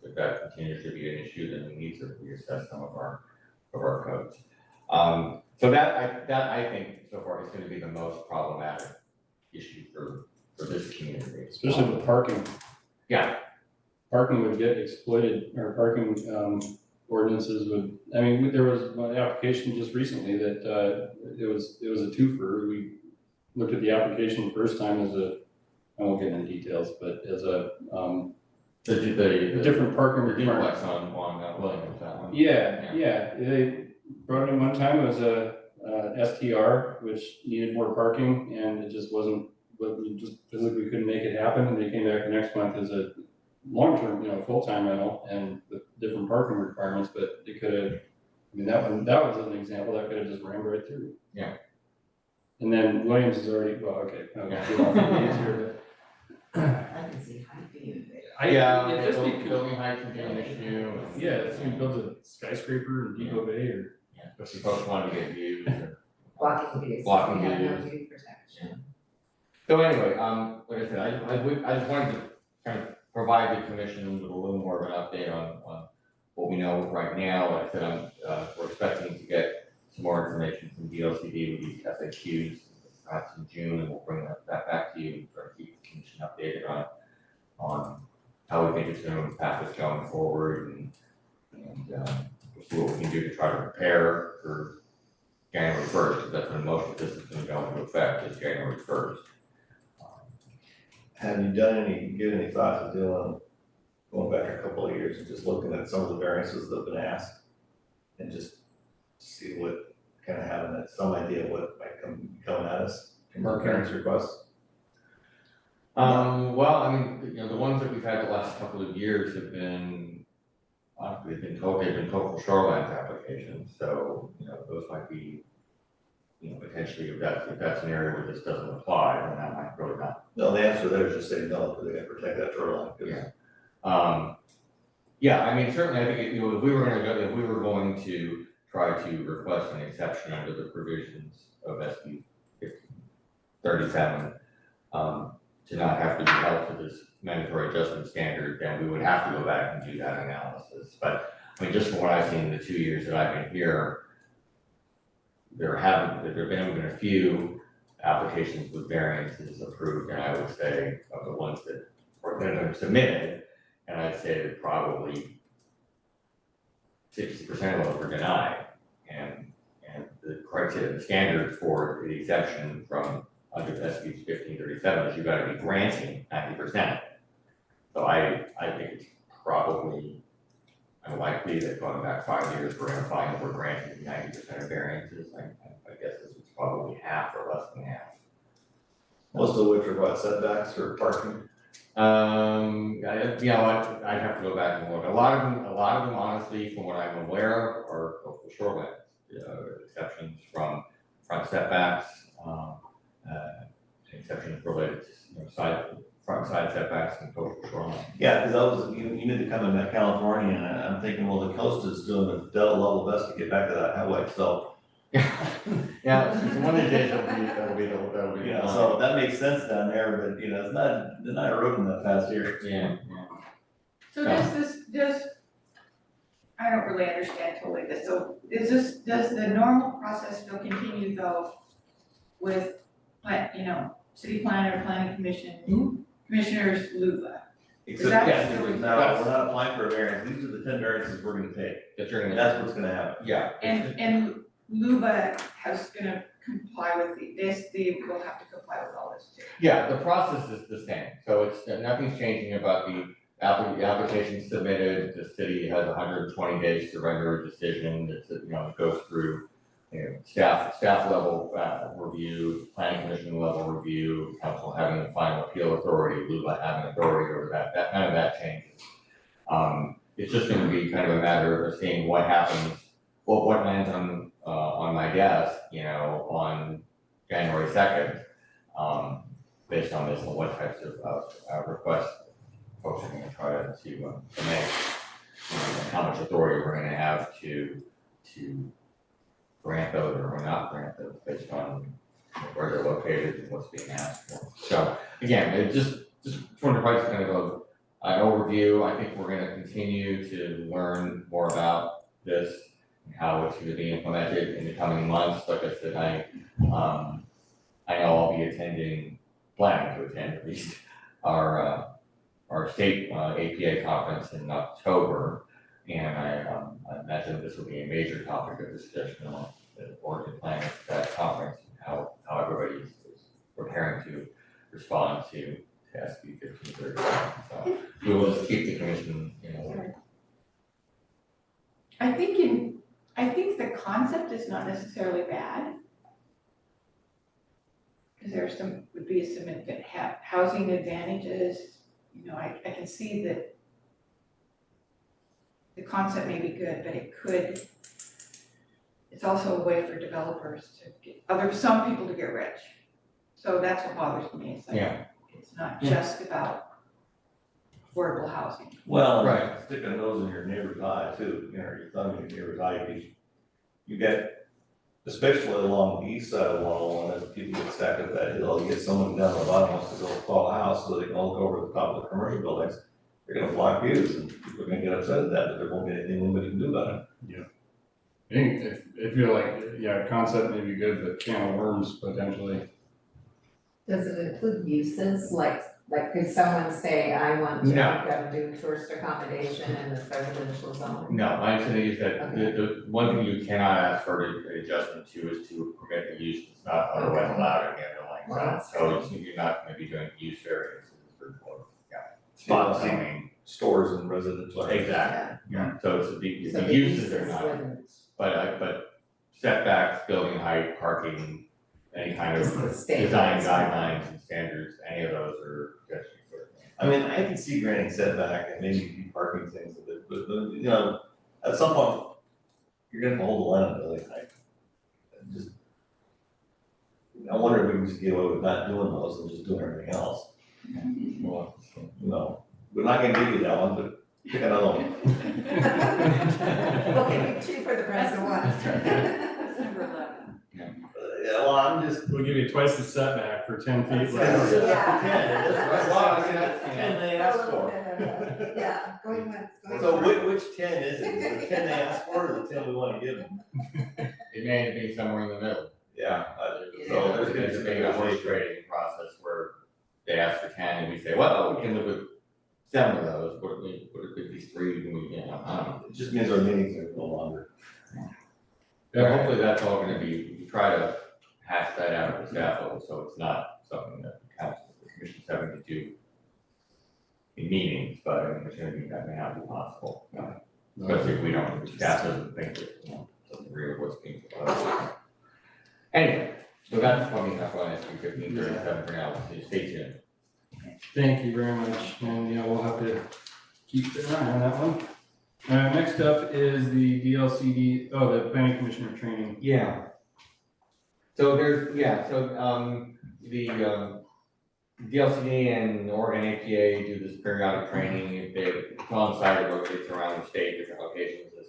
if that continues to be an issue, then we need to reassess some of our codes. So that I think so far is going to be the most problematic issue for this community. Especially with parking. Yeah. Parking would get exploited, or parking, ordinances would, I mean, there was one application just recently that, it was a twofer. We looked at the application the first time as I won't get into details, but as a, The different parking the requirement. duplex on Williams, that one. Yeah, they brought it in one time, it was a STR, which needed more parking, and it just wasn't, but we just physically couldn't make it happen, and they came back the next month as a long-term, full-time rental, and with different parking requirements, but they could have, I mean, that was an example, that could have just rammed right through. Yeah. And then Williams is already, well, okay, I'm gonna get off the weeds here, I can see height being big. but. It just be, building height can be an issue. yeah, if someone builds a skyscraper in Depoe Bay, or. Yeah, especially folks want to get views or. Blocking views. Blocking We have no views. view protection. So anyway, like I said, I just wanted to kind of provide the commission with a little more of an update on what we know right now. Like I said, we're expecting to get some more information from DLCD with these FAQs perhaps in June, and we'll bring that back to you and try to keep the commission updated on how we think it's going to impact us going forward, and we'll see what we can do to try to prepare for January 1st, because that's when most of this is going to go into effect, is January 1st. Have you given any thought to doing, going back a couple of years and just looking at some of the variances that have been asked? And just see what, kind of having some idea of what might come at us from our variance requests? Well, I mean, the ones that we've had the last couple of years have been, they've been coastal shoreline applications, so, those might be, potentially, if that's an area where this doesn't apply, then that might really not. No, the answer there is just say no, because they gotta protect that shoreline. Yeah. Yeah, I mean, certainly, I think, if we were going to try to request an exception under the provisions of SB 1537, to not have to be held to this mandatory adjustment standard, then we would have to go back and do that analysis. But, I mean, just from what I've seen in the 2 years that I've been here, there have been a few applications with variances approved, and I would say of the ones that were submitted, and I'd say that probably 60% of those were denied. And the criteria, the standard for the exception from under SB 1537 is you've got to be granting 90%. So I think it's probably unlikely that going back 5 years, we're going to find that we're granting 90% of variances. I guess this is probably half or less than half. Most of which are what, setbacks or parking? I'd have to go back and look. A lot of them, honestly, from what I'm aware of, are coastal shoreline exceptions from front setbacks, exceptions related to front side setbacks and coastal shoreline. Yeah, because you need to come into California, and I'm thinking, well, the coast is doing a double level best to get back to that highway, so. Yeah, so one of the days that'll be. Yeah, so that makes sense down there, but they're not eroding that fast here. Yeah. So I don't really understand totally this, so does the normal process still continue though with, city planner, planning commission, commissioners, LUVA? Except, no, we're not applying for a variance, these are the 10 variances we're gonna take, that's what's gonna happen. Yeah. And LUVA has gonna comply with we'll have to comply with all this too. Yeah, the process is the same, so it's, nothing's changing about the application submitted. The city has 120 days to render a decision. It goes through, staff level review, planning commission level review, council having the final appeal authority, LUVA having authority over that. None of that changes. It's just going to be kind of a matter of seeing what happens, what lands on my desk, on January 2nd, based on this and what types of requests folks are going to try to make, and how much authority we're going to have to grant those or not grant those based on where they're located and what's being asked for. So again, it just wanted to provide kind of an overview. I think we're going to continue to learn more about this and how it's going to be implemented in the coming months. Like I said, I know I'll be attending planning to attend at least our state APA conference in October. And I imagine this will be a major topic of discussion among the board and planners at that conference, how everybody is preparing to respond to SB 1535. So we will just keep the commission, I think the concept is not necessarily bad. Because would be some housing advantages, I can see that the concept may be good, but it's also a way for developers to get, some people to get rich. So that's what bothers me, it's like, it's not just about affordable housing. Well, Right. Stick a nose in your neighbor's eye too, your thumb in your neighbor's eye, because you get, especially along the east side of 101, as people get stacked up that hill, you get someone down the bottom wants to build a tall house so they can look over the top of the commercial buildings. They're gonna block views and people are gonna get upset at that, but there won't be anything anybody can do about it. Yeah. I think if you're like, concept may be good, but can of worms potentially. Does it include uses, like could someone say, I want to No. go do tourist accommodation in this residential zone? No, my understanding is that the one thing you cannot ask for an adjustment to is to permit a use that's not otherwise allowed in the underlying zone. So you're not gonna be doing use variances for spot zoning. Stores and residential. Exactly, yeah, so it's the So the uses are not, wouldn't- but setbacks, building height, parking, any kind of Just the standards. design guidelines and standards, any of those are just I mean, I can see granting setback and maybe parking things, but at some point, you're gonna hold the line on building height. I wonder if we can just get away with not doing those and just doing everything else. Well, we're not gonna give you that one, but pick another one. Okay, pick two for the price of one. That's number 11. Yeah, well, I'm just. We'll give you twice the setback for 10 feet. That's Yeah. 10, that's 10 they asked for. Yeah, going once, going So twice. which 10 is it? Is it the 10 they asked for or the 10 we wanna give them? It may be somewhere in the middle. Yeah, so So there's gonna be there's some maybe a horse negotiation. trading process where they ask for 10 and we say, well, we can live with 7 of those, what if these 3, and we, I don't know. It just means our meetings are no longer. Yeah, hopefully that's all gonna be, we try to hash that out at the staff level, so it's not something that the council, the commission's having to do in meetings, but I mean, there's gonna be, that may not be possible. Especially if we don't, the staff doesn't think that, doesn't agree with what's being proposed. Anyway, so that's probably enough on SB 1537 for now, so stay tuned. Thank you very much, and we'll have to keep an eye on that one. Next up is the DLCD, the planning commissioner training. Yeah. So there's, the DLCD and Oregon APA do this periodic training. It's on site, it rotates around the state, different locations. This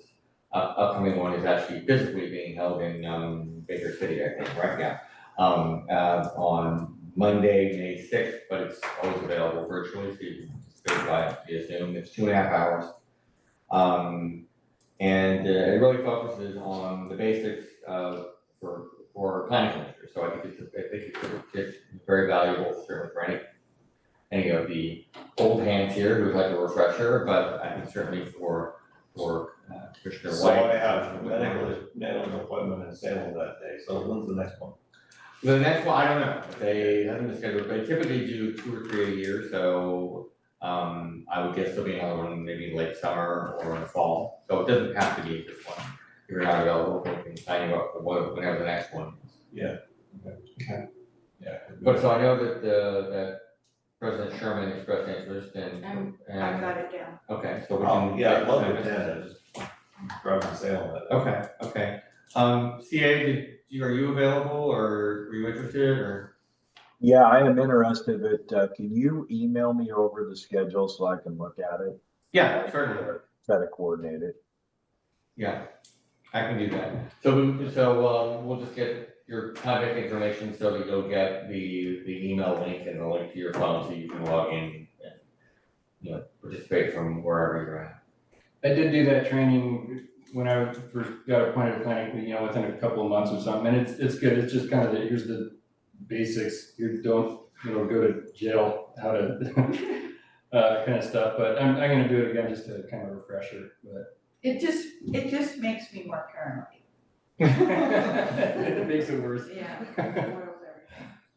upcoming one is actually physically being held in Baker City, I think, right? Yeah. On Monday, May 6th, but it's always available virtually, so you can participate via Zoom. It's 2.5 hours. And it really focuses on the basics for planning commissioners. So I think it's very valuable, certainly for any of the old hands here who'd like a refresher, but I think certainly for Commissioner So White. I have a medical appointment in Salem that day, so when's the next one? The next one, I don't know, they haven't been scheduled, they typically do 2 or 3 a year, so I would guess there'll be another one maybe late summer or in the fall, so it doesn't have to be this one. If you're not available, we can sign you up for whenever the next one is. Yeah. Okay. Yeah. But so I know that that President Sherman expressed interest and. I've got it down. Okay, so we can. Yeah, I'd love to attend it, just drive to Salem that day. Okay. CA, are you available or are you interested or? Yeah, I am interested, but can you email me over the schedule so I can look at it? Yeah, certainly. Try to coordinate it. Yeah, I can do that. So we'll just get your contact information so that you'll get the email link and the link to your phone so you can log in and participate from wherever you're at. I did do that training when I first got appointed to planning, within a couple of months or something, and it's good. It's just kind of here's the basics. You don't go to jail, how to, kind of stuff, but I'm gonna do it again just to kind of refresher, but. It just makes me more paranoid. It makes it worse. Yeah. It spoils everything.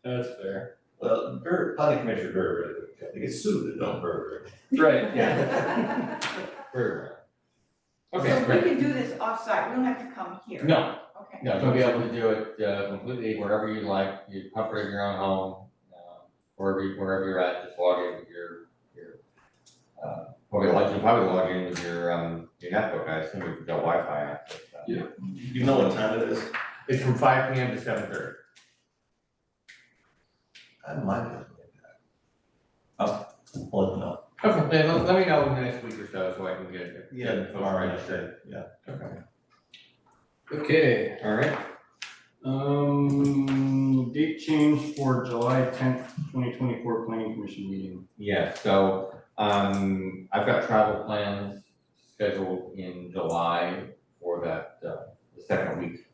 That's fair. Well, planning commission are very, very good. They get sued, they don't very, Right, Yeah. Very well. Okay, So we great. can do this offsite, we don't have to come here. No, Okay. no, you'll be able to do it completely wherever you like. You comfort of your own home, wherever you're at. Just log in with your you probably log in with your netbook. I assume you've got Wi-Fi access. Yeah. you know what time it is? It's from 5 p.m. to 7:30. I might have to make that. I'll let them know. Okay, then let me know in the next week or so I can get it. Yeah, folks tomorrow, registered. yeah. Okay. Okay, All right. date change for July 10th, 2024 planning commission meeting. Yeah, so I've got travel plans scheduled in July for that the second week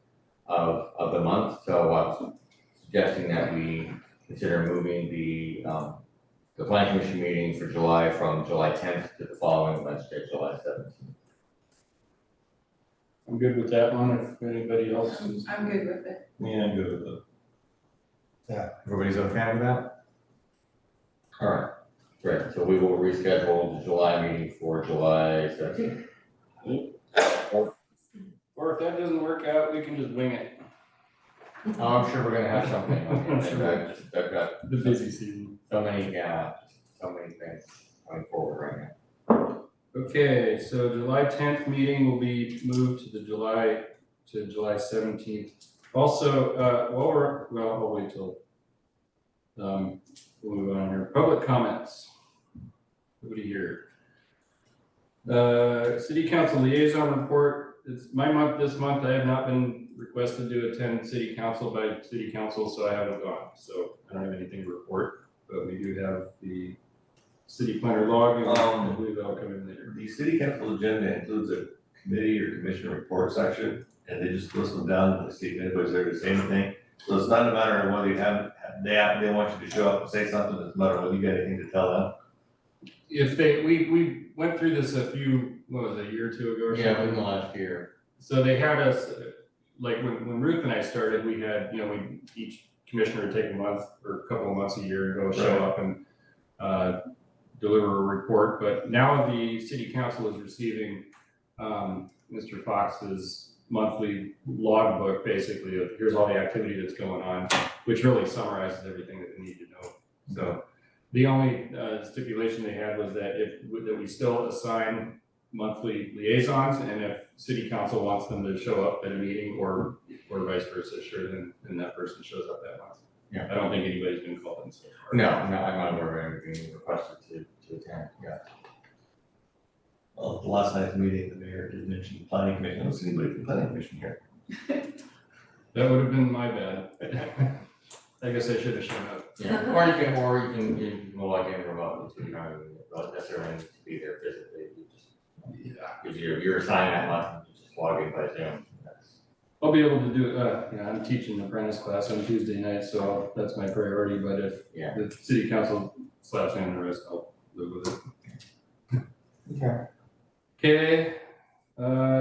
of the month. So I was suggesting that we consider moving the planning commission meeting for July from July 10th to the following Wednesday, July 17th. I'm good with that one, if anybody else is. I'm good with it. Yeah, I'm good with it. Yeah, everybody's okay with that? All right, great. So we will reschedule the July meeting for July 17th. Or if that doesn't work out, we can just wing it. Oh, I'm sure we're gonna have something. I'm sure. I've got The busy season. so many things coming forward right now. Okay, so July 10th meeting will be moved to July 17th. Also, I'll wait till, we'll move on here. Public comments. Nobody here. City council liaison report. It's my month this month. I have not been requested to attend city council by city council, so I haven't gone. So I don't have anything to report, but we do have the city planner log, and I believe that'll come in later. The city council agenda includes a committee or commission report section, and they just list them down to see if anybody's there to say anything. So it's not a matter of whether you they want you to show up and say something, it's a matter of whether you got anything to tell them. If we went through this a year or two ago or something. Yeah, within the last year. So they had us, like when Ruth and I started, we had, each commissioner would take a month or a couple of months a year and go show up and deliver a report. But now the city council is receiving Mr. Fox's monthly logbook, basically, of here's all the activity that's going on, which really summarizes everything that we need to know. So the only stipulation they had was that that we still assign monthly liaisons, and if city council wants them to show up at a meeting or vice versa, sure, then that person shows up that month. Yeah. I don't think anybody's been called in so far. No, I'm not aware of anything being requested to attend, yeah. Well, the last night's meeting, the mayor did mention the planning commission. I don't see anybody from the planning commission here. That would have been my bad. I guess I should have shown up. Yeah, or you can log in remotely too, you don't necessarily need to be there physically. You just, because you're assigned that month, you just log in by Zoom. I'll be able to do it, I'm teaching an apprentice class on Tuesday night, so that's my priority, but if the city council slaps me on the wrist, I'll live with it. Okay,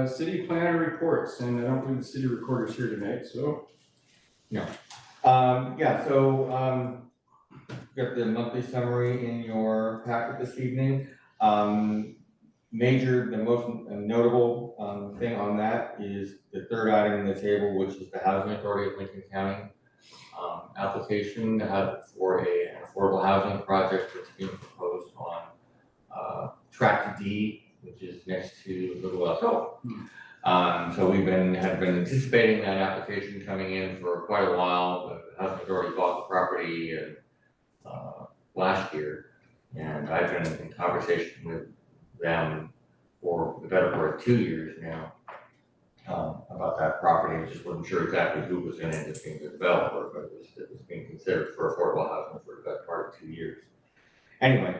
city planner reports, and I don't believe the city recorder's here tonight, so. No. Got the monthly summary in your packet this evening. The most notable thing on that is the third item in the table, which is the Housing Authority of Lincoln County application for an affordable housing project that's being proposed on Tract D, which is next to Little Elk Hill. So we have been anticipating that application coming in for quite a while. The Housing Authority bought the property last year, and I've been in conversation with them for the better part of 2 years now about that property. I just wasn't sure exactly who was going to end up being the developer, but it was being considered for affordable housing for the better part of 2 years. Anyway,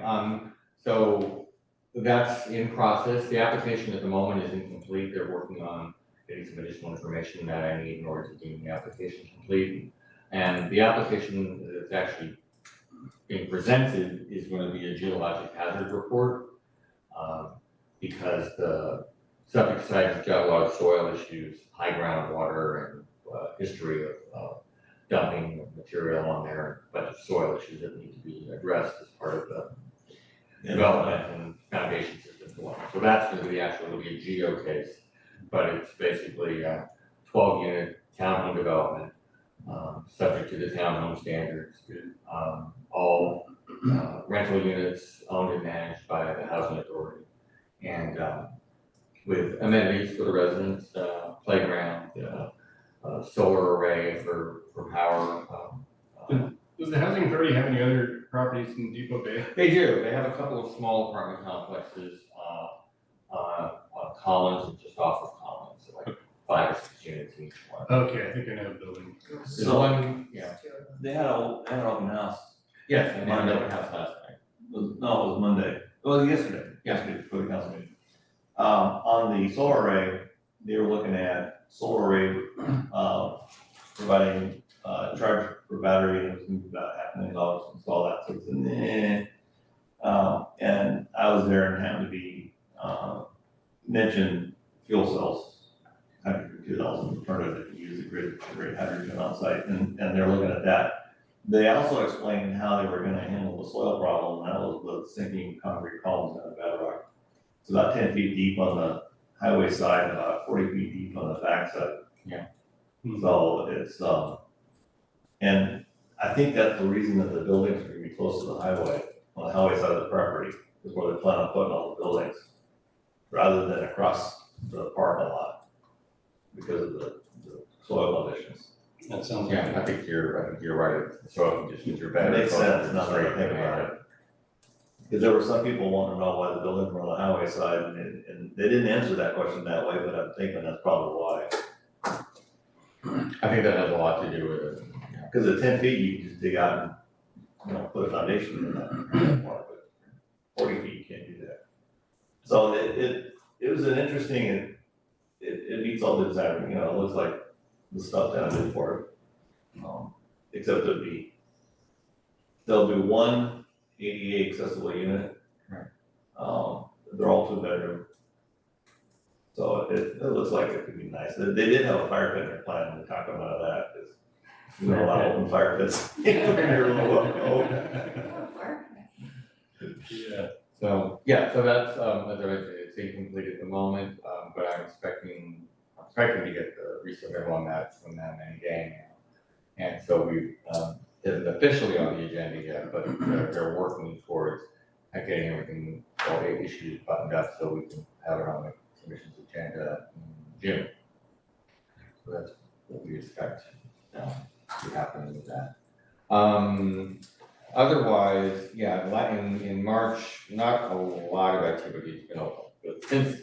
so that's in process. The application at the moment is incomplete. They're working on getting some additional information that I need in order to deem the application complete. And the application is actually being presented is going to be a geologic hazard report. Because the subject site has got a lot of soil issues, high groundwater, and history of dumping of material on there, a bunch of soil issues that need to be addressed as part of the development and foundation system. So that's going to be actually, it'll be a geo case, but it's basically a 12-unit townhome development, subject to the townhome standards, all rental units owned and managed by the housing authority. And with amenities for the residents, playground, solar array for power. Does the housing authority have any other properties in Depoe Bay? They do. They have a couple of small apartment complexes on Collins and just off of Collins, so like 5 or 6 units each one. Okay, I think I know the building. So one, yeah. They had an open house. Yes, and they had an open house last night. No, it was Monday. Well, yesterday for the council meeting. On the solar array, they were looking at solar array, providing, charge for battery, and it was about $500,000 to install that, so it's and I was there and happened to be, mentioned fuel cells, $102,000 alternative to use the grid to create hydrogen on site, and they're looking at that. They also explained how they were gonna handle the soil problem, and that was with sinking concrete columns in the bedrock. It's about 10 feet deep on the highway side, and about 40 feet deep on the backside. Yeah. So it's, and I think that's the reason that the buildings are gonna be close to the highway, on the highway side of the property, is where they plan on putting all the buildings, rather than across the parking lot, because of the soil conditions. That sounds Yeah, like I think you're right. Soil conditions are better. It makes sense, now that I think about it. Because there were some people wanting to know why the buildings were on the highway side, and they didn't answer that question that way, but I'm thinking that's probably why. I think that has a lot to do with it. Because at 10 feet, you can just dig out and, put a foundation in that part, but 40 feet, you can't do that. So it was an interesting, it meets all the desire, it looks like the stuff down in for it. Except there'll be one ADA accessible unit. Right. They're all 2-bedroom. So it looks like it could be nice. They did have a fire pit in their plan, and they talked about that, because we don't allow open fire pits. Yeah. So that's, as I mentioned, it's incomplete at the moment, but I'm expecting to get the resubmittal on that from them any day now. And so we, isn't officially on the agenda yet, but they're working towards getting everything, all the issues buttoned up so we can have it on the commission's agenda in June. So that's what we expect to happen with that. Otherwise, in March, not a lot of activity, but since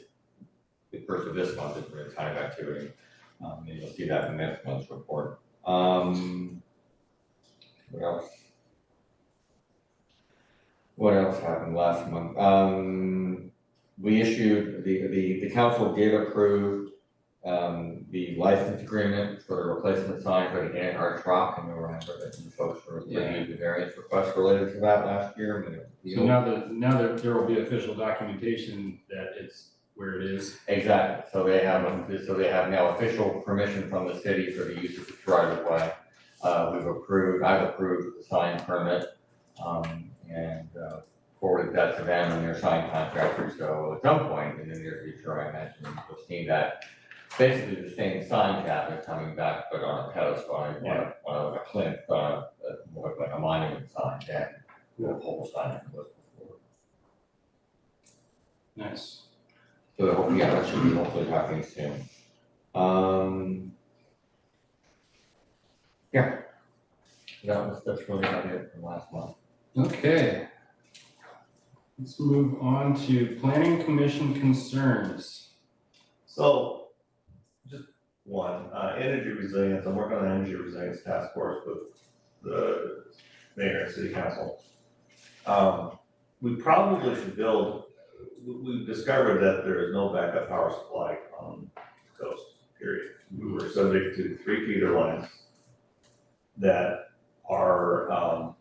the first of this month, there's been a ton of activity. And you'll see that in next month's report. What else happened last month? We issued, the council did approve the license agreement for the replacement sign for the Anhart truck, and you'll remember that you folks reviewed the variance request related to that last year. So now that there will be official documentation that it's where it is. Exactly, so they have now official permission from the city for the use of the right of way. I've approved the sign permit, and forwarded that to them and their sign contractor, so at some point in the near future, I imagine you'll see that basically the same sign cabinet coming back, but on a pedestal, on a plinth, more like a monument sign, and a pole sign that was before. Nice. So that should be hopefully happening soon. That's really about it from last month. Okay. Let's move on to planning commission concerns. So, just one, energy resilience, I'm working on an energy resilience task force with the mayor and city council. We probably should we've discovered that there is no backup power supply on the coast, period. We were subject to 3 feeder lines that are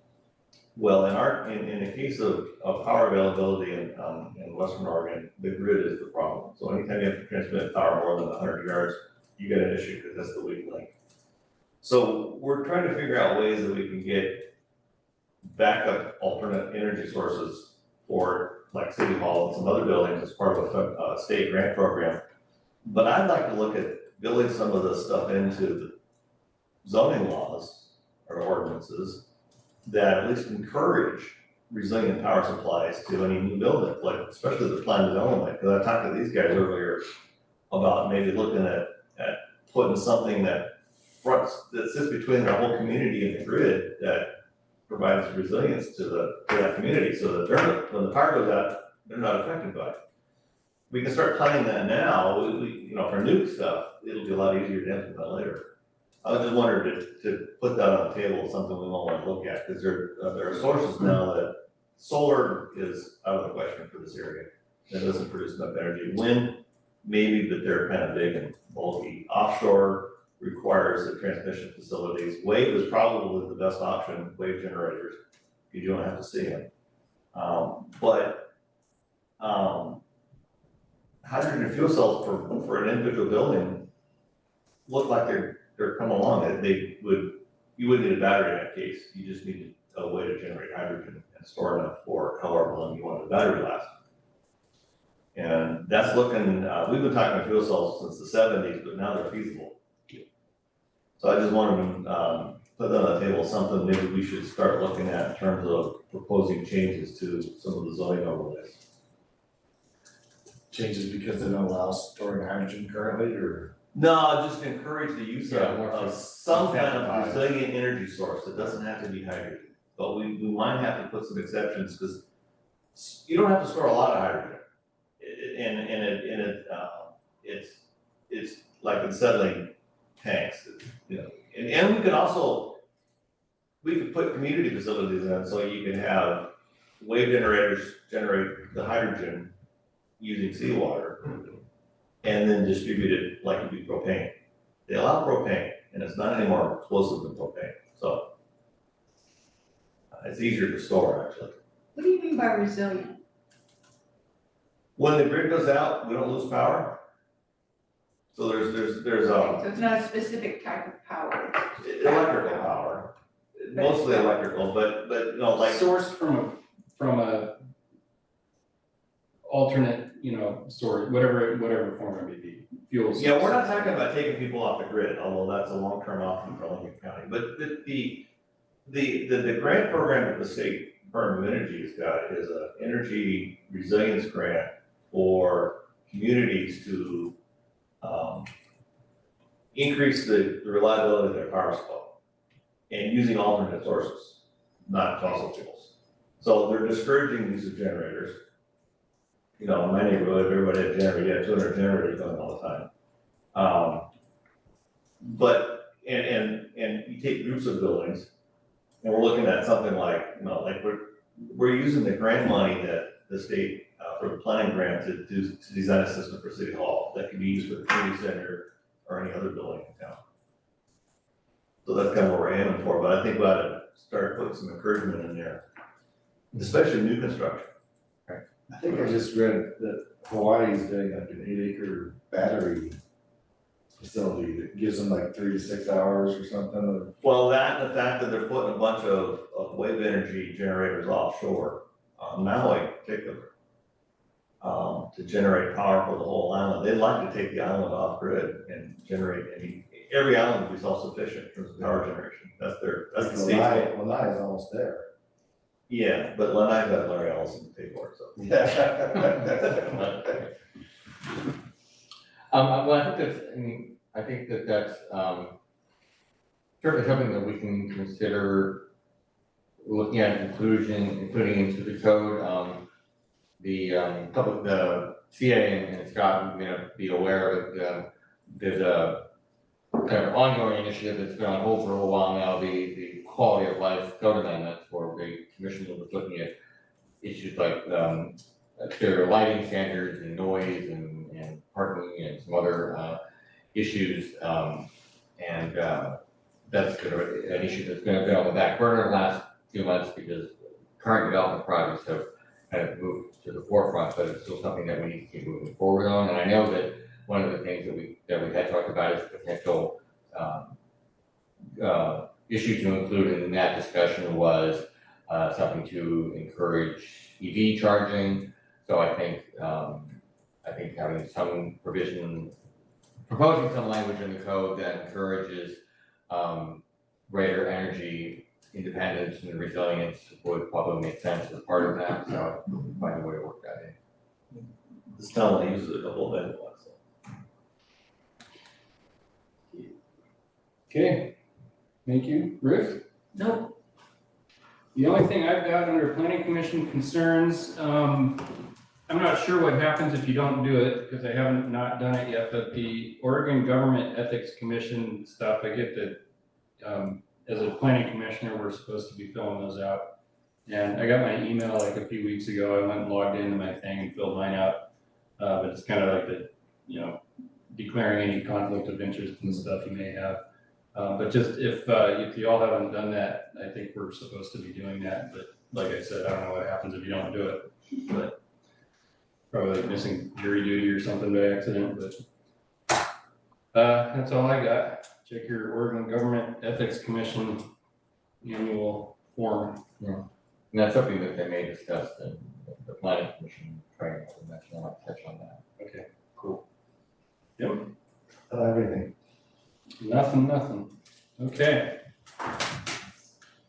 Well, in the case of power availability in Western Oregon, the grid is the problem. So anytime you have to transmit power more than 100 yards, you get an issue because that's the weak link. So we're trying to figure out ways that we can get backup alternate energy sources for like City Hall and some other buildings as part of a state grant program. But I'd like to look at building some of this stuff into the zoning laws or ordinances that at least encourage resilient power supplies to any new building, like especially the planned development. Because I talked to these guys earlier about maybe looking at putting something that sits between their whole community and the grid that provides resilience to that community, so that when the power goes out, they're not affected by it. We can start planning that now. For new stuff, it'll be a lot easier to implement later. I just wanted to put that on the table, something we all want to look at, because there are sources now that solar is out of the question for this area. It doesn't produce enough energy. Wind, maybe, but they're kind of big and bulky. Offshore requires the transmission facilities. Wave is probably the best option, wave generators, because you don't have to see them. Hydrogen fuel cells for an individual building look like they're coming along. You wouldn't need a battery in that case. You just need a way to generate hydrogen and store enough for however long you want the battery to last. And that's looking, we've been talking about fuel cells since the 70s, but now they're feasible. So I just wanted to put that on the table, something maybe we should start looking at in terms of proposing changes to some of the zoning overlays. Changes because they don't allow storing hydrogen currently, or? No, just encourage the use Yeah, of some kind of resilient energy source. It doesn't have to be hydrogen. But we might have to put some exceptions, because you don't have to store a lot of hydrogen. It's like unsettling tanks, and we could also, we could put community facilities in, so you can have wave generators generate the hydrogen using seawater and then distribute it like you do propane. They allow propane, and it's not any more explosive than propane, so it's easier to store, actually. What do you mean by resilient? When the grid goes out, we don't lose power. So there's So it's not a specific type of power. electrical power, mostly electrical, but like Sourced from a alternate, source, whatever form it may be, fuels. yeah, we're not talking about taking people off the grid, although that's a long-term option for Lincoln County. But the grant program that the State Department of Energy has got is an energy resilience grant for communities to increase the reliability of their power supply and using alternate sources, not fossil fuels. So they're discouraging use of generators. In my neighborhood, everybody had generators, you had 200 generators going all the time. But you take groups of buildings, and we're looking at something like, we're using the grant money that the state, for the planning grant to design a system for City Hall that can be used for the community center or any other building in town. So that's kind of what we're aiming for, but I think we ought to start putting some encouragement in there, especially new construction. I think I just read that Hawaii is doing like an 8-acre battery facility that gives them like 3 to 6 hours or something. Well, that and the fact that they're putting a bunch of wave energy generators offshore, Maui in particular, to generate power for the whole island. They'd like to take the island off grid and generate every island would be self-sufficient in terms of power generation. That's the state's goal. Lanai is almost there. Yeah, but Lanai got Larry Ellison to pay for it, so. Well, I think that's certainly something that we can consider looking at including into the code. The CA and Scott may not be aware that there's a kind of ongoing initiative that's been on hold for a little while now, the quality of life code amendment, where the commission was looking at issues like exterior lighting standards and noise and parking and some other issues. That's kind of an issue that's been on the back burner the last few months because current development projects have kind of moved to the forefront, but it's still something that we need to keep moving forward on. And I know that one of the things that we had talked about is potential issue to include in that discussion was something to encourage EV charging. So I think having some provision, proposing some language in the code that encourages greater energy independence and resilience would probably make sense as part of that. So find a way to work that in. This town only uses a couple of megawatts, so. Okay, thank you. Ruth? Nope. The only thing I've got under planning commission concerns, I'm not sure what happens if you don't do it, because I haven't not done it yet, but the Oregon Government Ethics Commission stuff, I get that, as a planning commissioner, we're supposed to be filling those out. And I got my email like a few weeks ago, I went and logged into my thing and filled mine out. But it's kind of like the, declaring any conflict of interest and stuff you may have. But just if you all haven't done that, I think we're supposed to be doing that. But like I said, I don't know what happens if you don't do it. But probably like missing jury duty or something by accident. But that's all I got. Check your Oregon Government Ethics Commission annual form. Yeah. And that's something that they may discuss in the planning commission training. I might touch on that. Okay, cool. Yep. Everything. Nothing. Okay.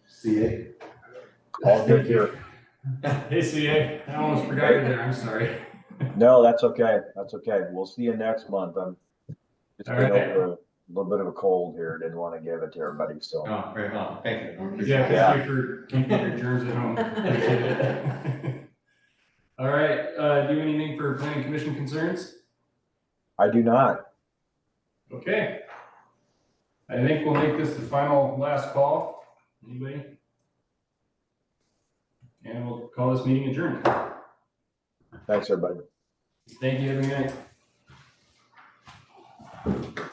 CA. All good here. Hey, CA, I almost forgot you there. I'm sorry. No, that's okay. That's okay. We'll see you next month. I'm just All getting right. over a little bit of a cold here. Didn't want to give it to everybody, so. Oh, very well. Thank you. Yeah, thank you for keeping your germs at home. Appreciate it. All right, do anything for planning commission concerns? I do not. Okay. I think we'll make this the final last call. Anybody? And we'll call this meeting adjourned. Thanks, everybody. Thank you, have a good night.